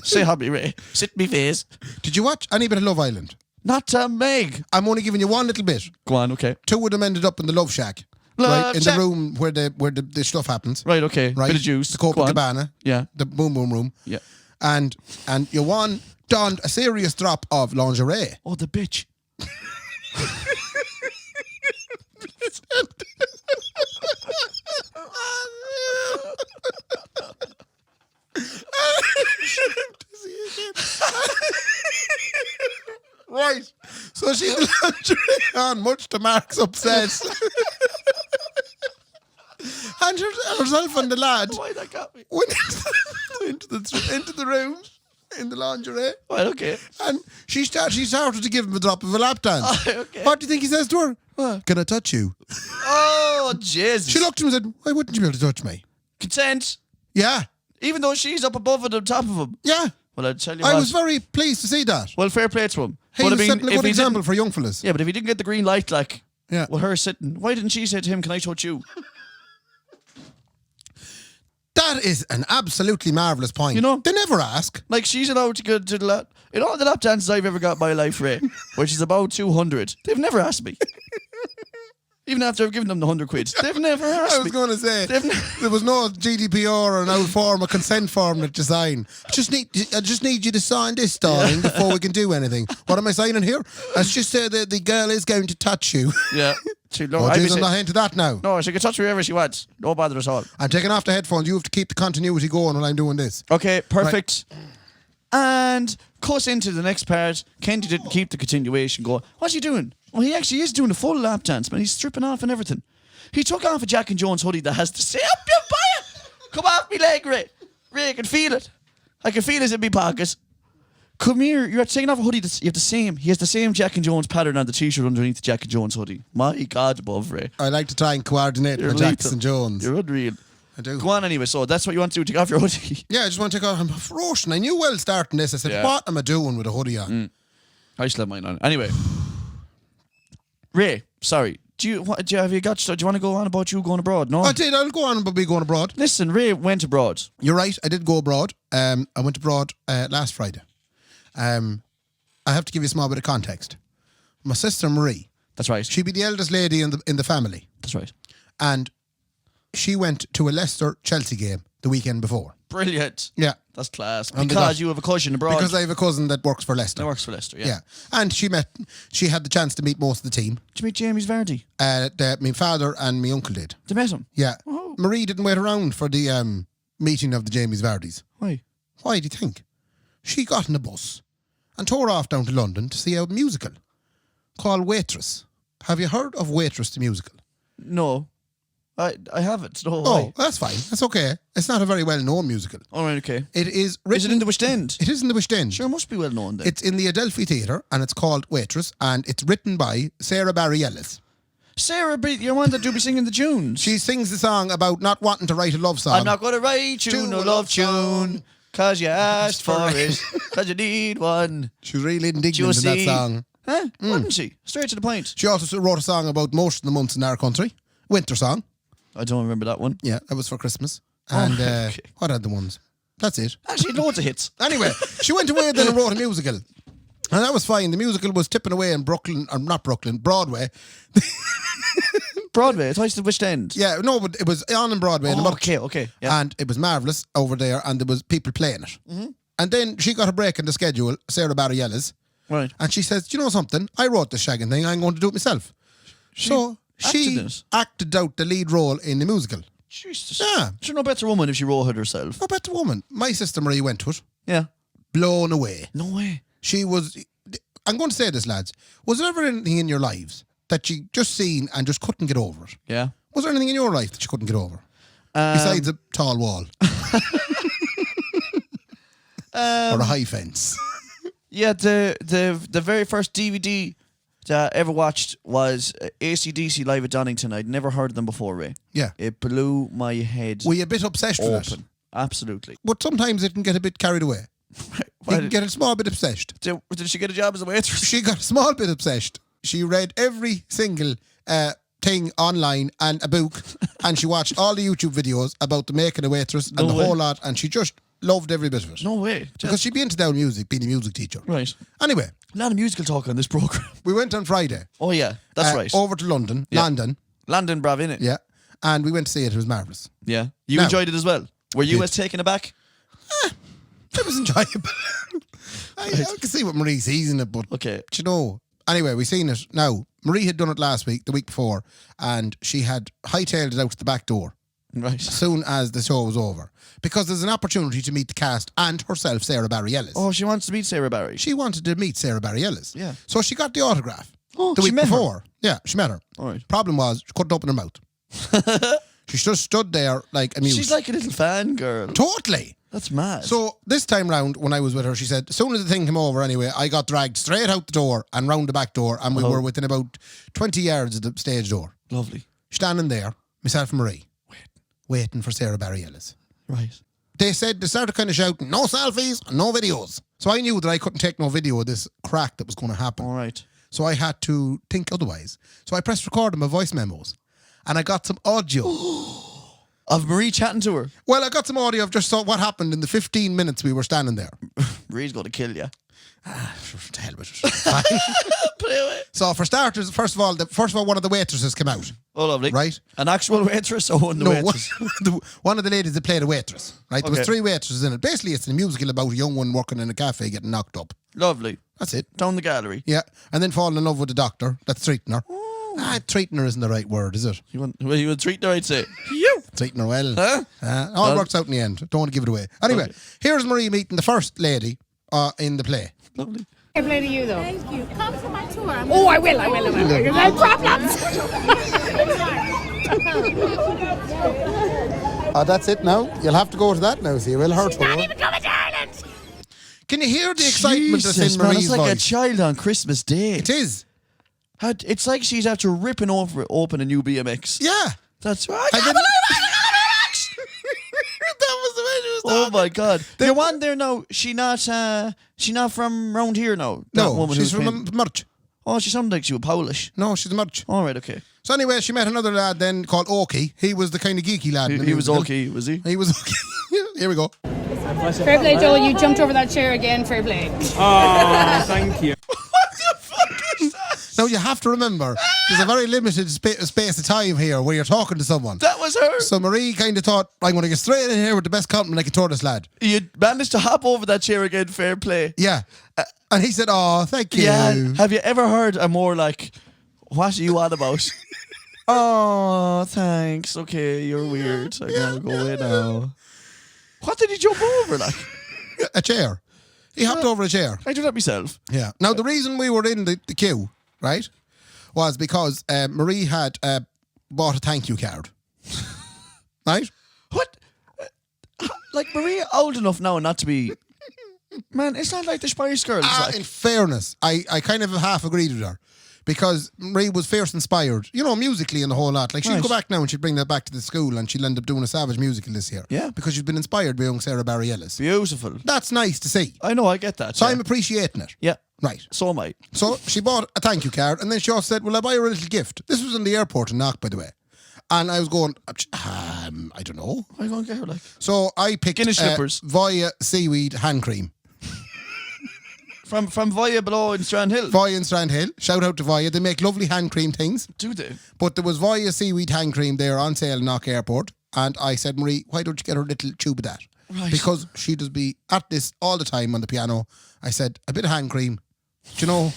Say happy, Ray. Sit me face. Did you watch any bit of Love Island? Not Meg. I'm only giving you one little bit. Go on, okay. 2 of them ended up in the Love Shack. Love in Shack. the room where the stuff happens. Right, okay. Right. Bit of juice. The Go on. Copacabana. Yeah. The boom boom room. Yeah. And your one donned a serious drop of lingerie. Oh, the bitch. Right. So she had the lingerie on, much to Mark's upset. And herself and the lad Why that got me? went into the room in the lingerie. Right, okay. And she started to give him a drop of a lap dance. Okay. What do you think he says to her? What? Can I touch you? Oh, Jesus. She looked at him and said, why wouldn't you be able to touch me? Consent. Yeah. Even though she's up above and on top of him. Yeah. Well, I'll tell you I what. was very pleased to see that. Well, fair play to him. He But was setting a if good he example didn't- for young fellas. Yeah, but if he didn't get the green light, Yeah. with her sitting, why didn't she say to him, can I touch you? That is an absolutely marvellous point. You know? They never ask. Like, she's allowed to go to the lap. In all the lap dances I've ever got in my life, Ray, which is about 200, they've never asked me. Even after I've given them the 100 quid. They've never asked I me. was going to say, They've there was no GDPR or an old form, a consent form that you sign. I just need you to sign this, darling, before we can do anything. What am I signing here? Let's just say that the girl is going to touch you. Yeah. No, Oh, I'd be geez, I'm not into that now. no, she can touch me wherever she wants. No bother at all. I'm taking off the headphones. You have to keep the continuity going while I'm doing this. Okay, perfect. And cut into the next part. Kendy didn't keep the continuation going. What's he doing? Well, he actually is doing a full lap dance, man. He's stripping off and everything. He took off a Jack and Jones hoodie that has to say, up your buy it! Come off me leg, Ray. Ray, I can feel it. I can feel it in my pockets. Come here. You're taking off a hoodie that's, you have the same. He has the same Jack and Jones pattern on the t-shirt underneath the Jack and Jones hoodie. My God above, Ray. I like to try and coordinate You're my Jacks lethal. and Jones. You're unreal. I do. Go on anyway. So that's what you want to do. Take off your hoodie. Yeah, I just want to take off. I'm frozen. I knew well starting this. I said, Yeah. what am I doing with a hoodie on? I still have mine on. Anyway, Ray, sorry. Do you want to go on about you going abroad? No. I did. I'll go on about me going abroad. Listen, Ray went abroad. You're right. I did go abroad. I went abroad last Friday. I have to give you a small bit of context. My sister Marie, That's right. she'd be the eldest lady in the family, That's right. and she went to a Leicester Chelsea game the weekend before. Brilliant. Yeah, That's class. And they Because got- you have a cousin abroad. because I have a cousin that works for Leicester. that works for Leicester. Yeah. Yeah, and she had the chance to meet most of the team. Did you meet Jamie's Vardy? My father and my uncle did. They met him. Yeah, Oh. Marie didn't wait around for the meeting of the Jamies Vardys. Why? Why do you think? She got in a bus and tore off down to London to see a musical called Waitress. Have you heard of Waitress the musical? No. I haven't. No. Oh, Why? that's fine. That's okay. It's not a very well-known musical. All right. Okay. It is Is written... it in the West End? It is in the West End. Sure, it must be well known then. It's in the Adelphi Theatre and it's called Waitress and it's written by Sarah Barry Ellis. Sarah, you're one that do be singing the tunes. She sings the song about not wanting to write a love song. I'm not going to write you no love tune. Cause you asked for it. Cause you need one. She was really indignant in Juicy. that song. Huh? Wouldn't she? Straight to the point. She also wrote a song about most of the months in our country. Winter song. I don't remember that one. Yeah, that was for Christmas. And okay. what are the ones? That's it. Actually, loads of hits. Anyway, she went away then and wrote a musical. And that was fine. The musical was tipping away in Brooklyn, or not Brooklyn, Broadway. Broadway, I thought you said West End. Yeah, no, but it was on in Broadway. in the month. Okay. Yeah. And it was marvellous over there, and there was people playing it. Mm-hmm. And then she got a break in the schedule, Sarah Bareilles, Right. and she says, "Do you know something? I wrote this shagging thing. I'm going to do it myself." So she acted it? acted out the lead role in the musical. Jesus. Yeah. She's no better woman if she wrote it herself. No better woman. My sister Marie went to it, Yeah. blown away. No way. She was, I'm going to say this, lads, was there ever anything in your lives that you just seen and just couldn't get over it? Yeah. Was there anything in your life that you couldn't get over? Besides a tall wall? Or a high fence? Yeah, the very first DVD that I ever watched was AC/DC Live at Donington. I'd never heard of them before, Ray. Yeah. It blew my head Were you a bit obsessed with it? open. Absolutely. But sometimes it can get a bit carried away. You can get a small bit obsessed. Did she get a job as a waitress? She got a small bit obsessed. She read every single thing online and a book, and she watched all the YouTube videos about the making a waitress and the way. whole lot, and she just loved every bit of it. No way. Because she'd be into down music, being a music teacher. Right. Anyway, A lot of musical talk on this programme. we went on Friday. Oh, yeah. That's right. Over to London, Yeah. London, Landon Brav, innit? yeah, and we went to see it. It was marvellous. Yeah. You Now- enjoyed it as well? Were you Did. as taken aback? It was enjoyable. I can see what Marie sees in it, but Okay. you know. Anyway, we seen it. Now, Marie had done it last week, the week before, and she had hightailed it out the back door Right. as soon as the show was over. Because there's an opportunity to meet the cast and herself, Sarah Bareilles. Oh, she wants to meet Sarah Barry. She wanted to meet Sarah Bareilles. Yeah. So she got the autograph Oh, the she week met her? before. Yeah, she met her. All right. Problem was, she couldn't open her mouth. She just stood there like a mute. She's like a little fan girl. Totally. That's mad. So this time round, when I was with her, she said, as soon as the thing came over anyway, I got dragged straight out the door and round the back door, and we were within about 20 yards of the stage door. Lovely. Standing there, myself and Marie, waiting for Sarah Bareilles. Right. They started kind of shouting, no selfies, no videos. So I knew that I couldn't take no video of this crack that was going to happen. All right. So I had to think otherwise. So I pressed record on my voice memos, and I got some audio. Of Marie chatting to her. Well, I got some audio of just what happened in the 15 minutes we were standing there. Marie's going to kill you. To hell with it. So for starters, first of all, one of the waitresses came out. Oh, lovely. Right. An actual waitress or one of the waitress? One of the ladies that played a waitress. Right. There Okay. was 3 waitresses in it. Basically, it's a musical about a young one working in a cafe getting knocked up. Lovely. That's it. Down the gallery. Yeah. And then falling in love with the doctor that's treating her. Treating her isn't the right word, is it? You would treat her, I'd say. You. Treating her well. Huh? All works out in the end. Don't want to give it away. Anyway, Okay. here's Marie meeting the first lady in the play. Lovely. I play to you though. Thank you. Come to my tour. Oh, I will. No problems. That's it now. You'll have to go to that now, so you will her tour. Not even coming to Ireland. Can you hear the excitement that's Jesus, in man, Marie's it's like a voice? child on Christmas Day. It is. It's like she's after ripping open a new BMX. Yeah. That's right. And then- that was the way she was Oh talking. my God! You're on there now. She not from round here now. That No, woman she's who's from playing- Murch. Oh, she sounded like she was Polish. No, she's a Murch. All right, okay. So anyway, she met another lad then called Oki. He was the kind of geeky lad. in the He was musical. okay, was he? He was okay. Here we go. Fair play, Joel. You jumped over that chair again. Fair play. Oh, thank you. Now you have to remember, there's a very limited space of time here where you're talking to someone. That was her. So Marie kind of thought, I'm going to get straight in here with the best compliment I can throw this lad. You managed to hop over that chair again. Fair play. Yeah. And he said, oh, thank you. Yeah. Have you ever heard a more like, what are you on about? Oh, thanks. Okay, you're weird. I'm gonna go away now. What did he jump over like? A chair. He hopped over a chair. I do that myself. Yeah. Now, the reason we were in the queue, right, was because Marie had bought a thank you card. Right? What? Like Maria old enough now not to be. Man, it's not like the Spice Girls. Like. In fairness, I kind of half agreed with her. Because Marie was fierce inspired, you know, musically and the whole lot. Like, she'd Right. go back now and she'd bring that back to the school and she'll end up doing a Savage musical this year. Yeah. Because she's been inspired by young Sarah Bareilles. Beautiful. That's nice to see. I know, I get that. So yeah. I'm appreciating it. Yeah. Right. So am I. So she bought a thank you card and then she also said, will I buy her a little gift? This was in the airport in Knock, by the way. And I was going, I don't know. I go and get her like So I picked Guinness slippers. Voya seaweed hand cream. from Voya below in Strand Hill. Voya in Strand Hill. Shout out to Voya. They make lovely hand cream things. Do they? But there was Voya seaweed hand cream there on sale in Knock Airport. And I said, Marie, why don't you get her a little tube of that? Right. Because she does be at this all the time on the piano. I said, a bit of hand cream. Do you know?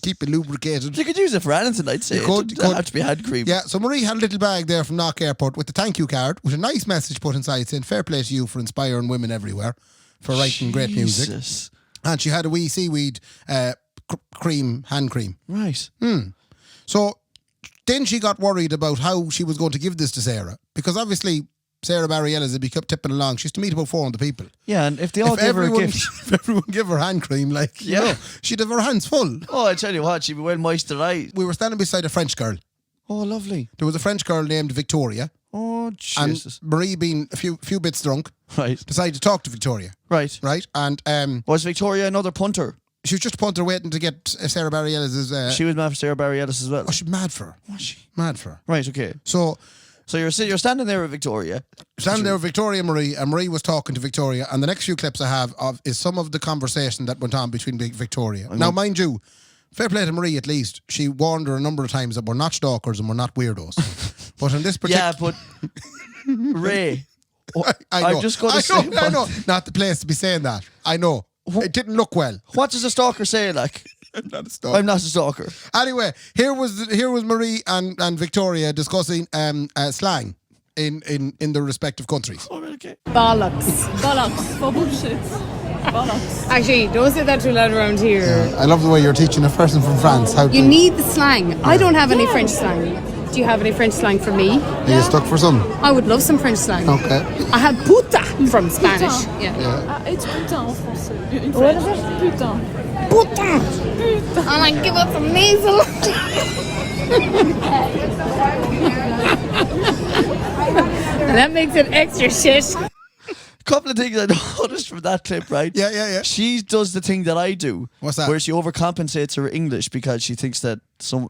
Keep it lubricated. You could use it for anything, I'd say. You could, It doesn't have to be hand cream. Yeah, so Marie had a little bag there from Knock Airport with the thank you card with a nice message put inside saying, fair play to you for inspiring women everywhere, for writing great music. Jesus. And she had a wee seaweed cream, hand cream. Right. So then she got worried about how she was going to give this to Sarah, because obviously Sarah Barriella's had be kept tipping along. She used to meet about 400 people. Yeah, and if they all give her a gift. If everyone give her hand cream, like, you know, she'd have her hands full. Oh, I tell you what, she'd be well moisturised. We were standing beside a French girl. Oh, lovely. There was a French girl named Victoria. Oh, And Jesus. Marie, being a few bits drunk, Right. decided to talk to Victoria. Right. Right? And Was Victoria another punter? she was just a punter waiting to get Sarah Barriella's... She was mad for Sarah Barriella's as well. she's mad for her. Was she? Mad for her. Right, okay. So... So you're standing there with Victoria. Standing there with Victoria and Marie was talking to Victoria, and the next few clips I have is some of the conversation that went on between Victoria. Now, mind you, fair play to Marie at least. She warned her a number of times that we're not stalkers and we're not weirdos. But in this particular... Yeah, but Ray, I know. I'm just going to say... I know. Not the place to be saying that. I know. It didn't look well. What does a stalker say, like? I'm not a stalker. I'm not a stalker. Anyway, here was Marie and Victoria discussing slang in the respective countries. Oh, okay. Bollocks. Bollocks. For bullshit. Bollocks. Actually, don't say that too loud around here. I love the way you're teaching a person from France how to... You need the slang. I don't have any French slang. Do you have any French slang for me? Are you stuck for some? I would love some French slang. Okay. I have puta from Spanish. Yeah. Ah, it's putain en français. In What French. is it? Putain. Puta. I'm like, give us some nasal. And that makes it extra shit. Couple of things I noticed from that clip, right? Yeah. She does the thing that I do. What's that? Where she overcompensates her English because she thinks that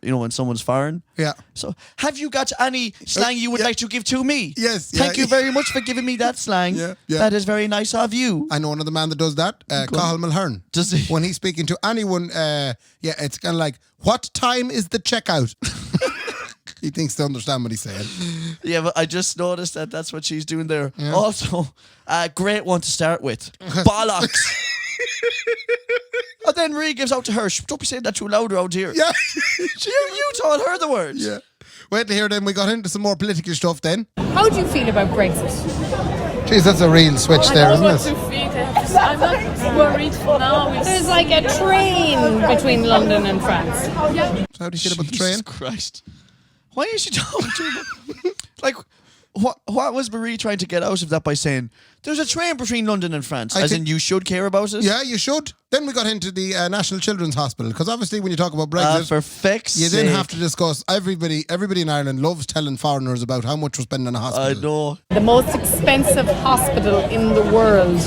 when someone's foreign. Yeah. So, have you got any slang you would yeah. like to give to me? Yes, Thank yeah. you very much for giving me that slang. Yeah. That is very nice of you. I know another man that does that, Cathal Mulhern. Does he? When he's speaking to anyone, it's kind of like, what time is the checkout? He thinks to understand what he's saying. Yeah, but I just noticed that that's what she's doing there. Yeah. Also, great one to start with. Bollocks. And then Marie gives out to her. Don't be saying that too loud around here. Yeah. You told her the words. Yeah. Wait to hear then. We got into some more political stuff then. How do you feel about Brexit? Jeez, that's a real switch I there, don't know what isn't to it? feel. I'm not worried for now. There's like a train between London and France. So how do you feel about the train? Jesus Christ. Why is she talking to him? Like, what was Marie trying to get out of that by saying, there's a train between London and France, as in you should care about it? Yeah, you should. Then we got into the National Children's Hospital, because obviously when you talk about Brexit, For feck's you sake. then have to discuss, everybody in Ireland loves telling foreigners about how much we're spending on a hospital. I know. The most expensive hospital in the world.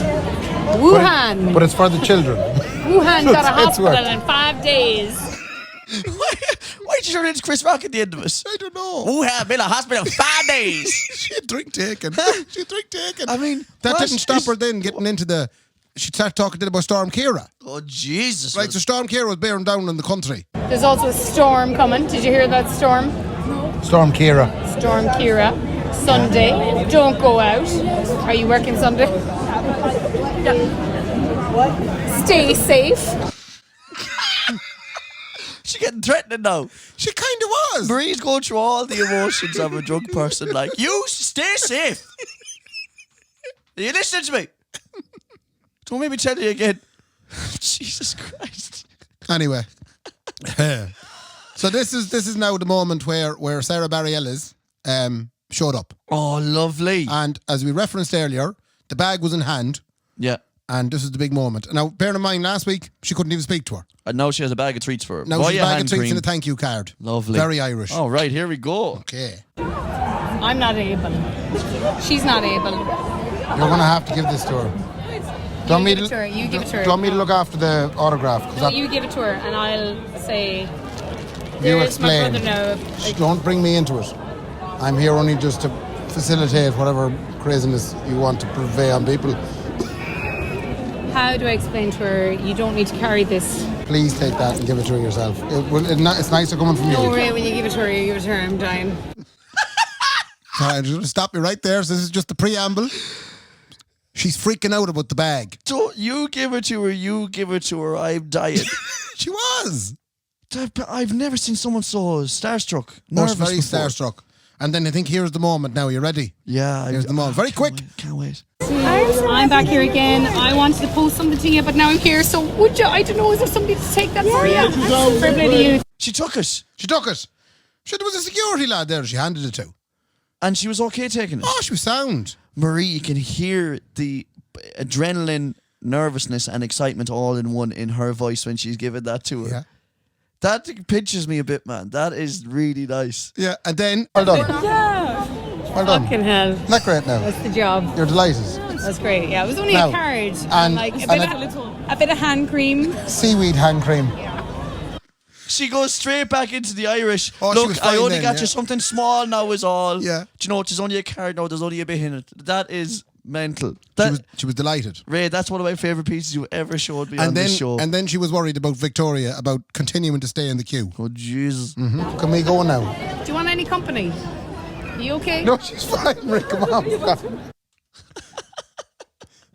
Wuhan. But it's for the children. Wuhan got a It's hospital work. in 5 days. Why did you turn into Chris Rock at the end of it? I don't know. Who have been in a hospital 5 days? She had drink taken. I mean, that what didn't stop is- her then getting into the... She started talking then about Storm Ciara. Oh, Jesus. Right, so Storm Ciara was bearing down on the country. There's also a storm coming. Did you hear that storm? Storm Ciara. Storm Kira. Sunday. Don't go out. Are you working Sunday? Stay safe. She's getting threatening now. She kind of was. Marie's going through all the emotions of a drunk person. Like, you stay safe. Are you listening to me? Don't make me tell you again. Jesus Christ. Anyway. So this is now the moment where Sarah Barriella's showed up. Oh, lovely. And as we referenced earlier, the bag was in hand, Yeah. and this is the big moment. Now, bear in mind, last week, she couldn't even speak to her. And now she has a bag of treats for her. Now she's a bag of treats and a thank you card. Lovely. Very Irish. All right, here we go. Okay. I'm not able. She's not able. You're going to have to give this to her. Do you want me give it to her. You give it to her. Do you want me to look after the autograph? 'Cause No, you give it to her, and I'll say. you There's explain. my brother now. Don't bring me into it. I'm here only just to facilitate whatever craziness you want to purvey on people. How do I explain to her you don't need to carry this? Please take that and give it to her yourself. It's nicer coming from you. Don't worry, when you give it to her, you give it to her. I'm dying. Sorry, I'm just going to stop you right there. So this is just the preamble. She's freaking out about the bag. Don't you give it to her, you give it to her. I'm dying. She was. I've never seen someone so starstruck. No, she's Nervous very before. starstruck. And then I think here's the moment now. You ready? Yeah. Here's the moment. Very quick. Can't wait. I'm back here again. I wanted to post something to you, but now I'm here. So would you? I don't know. Is there somebody to take that for you? Fair play to you. She took it. She took it. There was a security lad there she handed it to. And she was okay taking it. Oh, she was sound. Marie, you can hear the adrenaline, nervousness and excitement all in one in her voice when she's giving that to her. Yeah. That pinches me a bit, man. That is really nice. Yeah, and then... Well done. Yeah. Well done. Fucking hell. Not great now. That's the job. You're delighted. That's great. Yeah, it was only Now, a card. and- Like and a bit of hand cream. Seaweed hand cream. She goes straight back into the Irish. Oh, she was Look, fine I only then, got yeah. you something small now is all. Yeah. Do you know, there's only a card now, there's only a bit in it. That is mental. She was delighted. Ray, that's one of my favourite pieces you ever showed me on And then, this show. and then she was worried about Victoria, about continuing to stay in the queue. Oh, Jesus. Can we go now? Do you want any company? You okay? No, she's fine, Rick. Come on.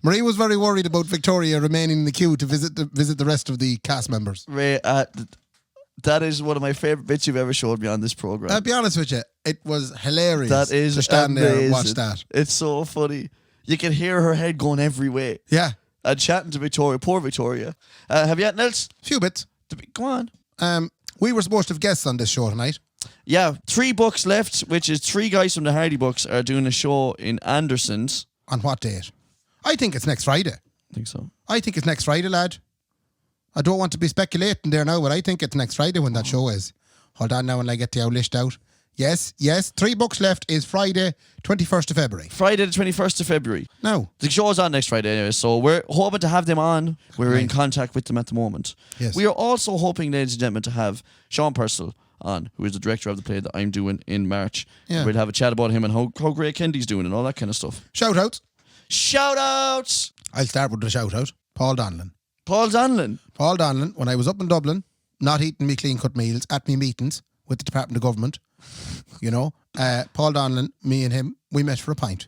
Marie was very worried about Victoria remaining in the queue to visit the rest of the cast members. Ray, that is one of my favourite bits you've ever showed me on this programme. I'll be honest with you, it was hilarious. That is to stand there and amazing. watch that. It's so funny. You can hear her head going every way. Yeah, And chatting to Victoria, poor Victoria. Have you anything else? few bits. Go on. We were supposed to have guests on this show tonight. Yeah, 3 books left, which is 3 guys from the Hardy Books are doing a show in Anderson's. On what date? I think it's next Friday. I think so. I think it's next Friday, lad. I don't want to be speculating there now, but I think it's next Friday when that show is. Hold on now and I get the list out. Yes. 3 books left is Friday, 21st of February. Friday the 21st of February. Now, The show's on next Friday anyway, so we're hoping to have them on. We're in Right. contact with them at the moment. Yes. We are also hoping, ladies and gentlemen, to have Sean Purcell on, who is the director of the play that I'm doing in March. Yeah. We'll have a chat about him and how great Kendy's doing and all that kind of stuff. shout outs. Shout outs! I'll start with the shout out. Paul Donlan. Paul Donlan. Paul Donlan, when I was up in Dublin, not eating me clean cut meals at me meetings with the Department of Government, you know, Paul Donlan, me and him, we met for a pint.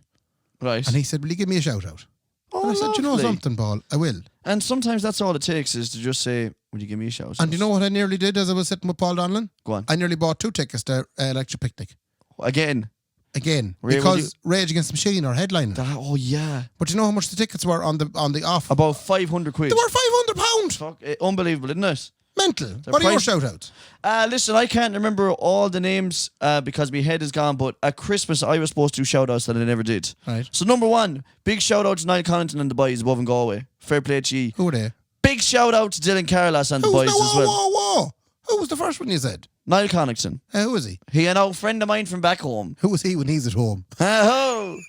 Right. And he said, will you give me a shout out? Oh, And I said, do you know lovely. something, Paul? I will. And sometimes that's all it takes is to just say, will you give me a shout? And do you know what I nearly did as I was sitting with Paul Donlan? Go on. I nearly bought 2 tickets to Lecture Picnic. Again. Again. Ray, Because Rage Against the Machine are headlining. Oh, yeah. But you know how much the tickets were on the off? About 500 quid. They were £500. Fuck, unbelievable, isn't it? Mental. What are your price- shout outs? Listen, I can't remember all the names because my head is gone, but at Christmas I was supposed to do shout outs that I never did. Right. So number 1, big shout out to Niall Connaughton and the boys above in Galway. Fair play to you. Who were they? Big shout out to Dylan Carlas and the boys as well. Whoa. Who was the first one you said? Niall Connaughton. Who was he? He an old friend of mine from back home. Who was he when he's at home? Oh.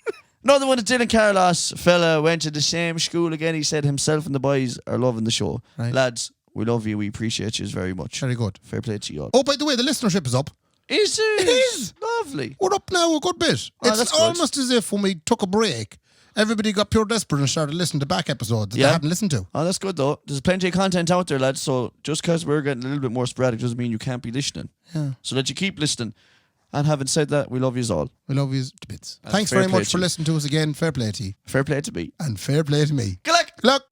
Another one is Dylan Carlos, fella, went to the same school again. He said himself and the boys are loving the show. Right. Lads, we love you. We appreciate you very much. Very good. Fair play to you all. Oh, by the way, the listenership is up. Is it? It is. Lovely. We're up now a good bit. Oh, It's that's good. almost as if when we took a break, everybody got pure desperate and started listening to back episodes that Yeah. they hadn't listened to. Oh, that's good though. There's plenty of content out there, lads. So just because we're getting a little bit more sporadic doesn't mean you can't be listening. Yeah. So that you keep listening. And having said that, we love you all. We love you to bits. That's Thanks fair very play much to for you. listening to us again. Fair play to you. Fair play to me. And fair play to me. Good luck. Look.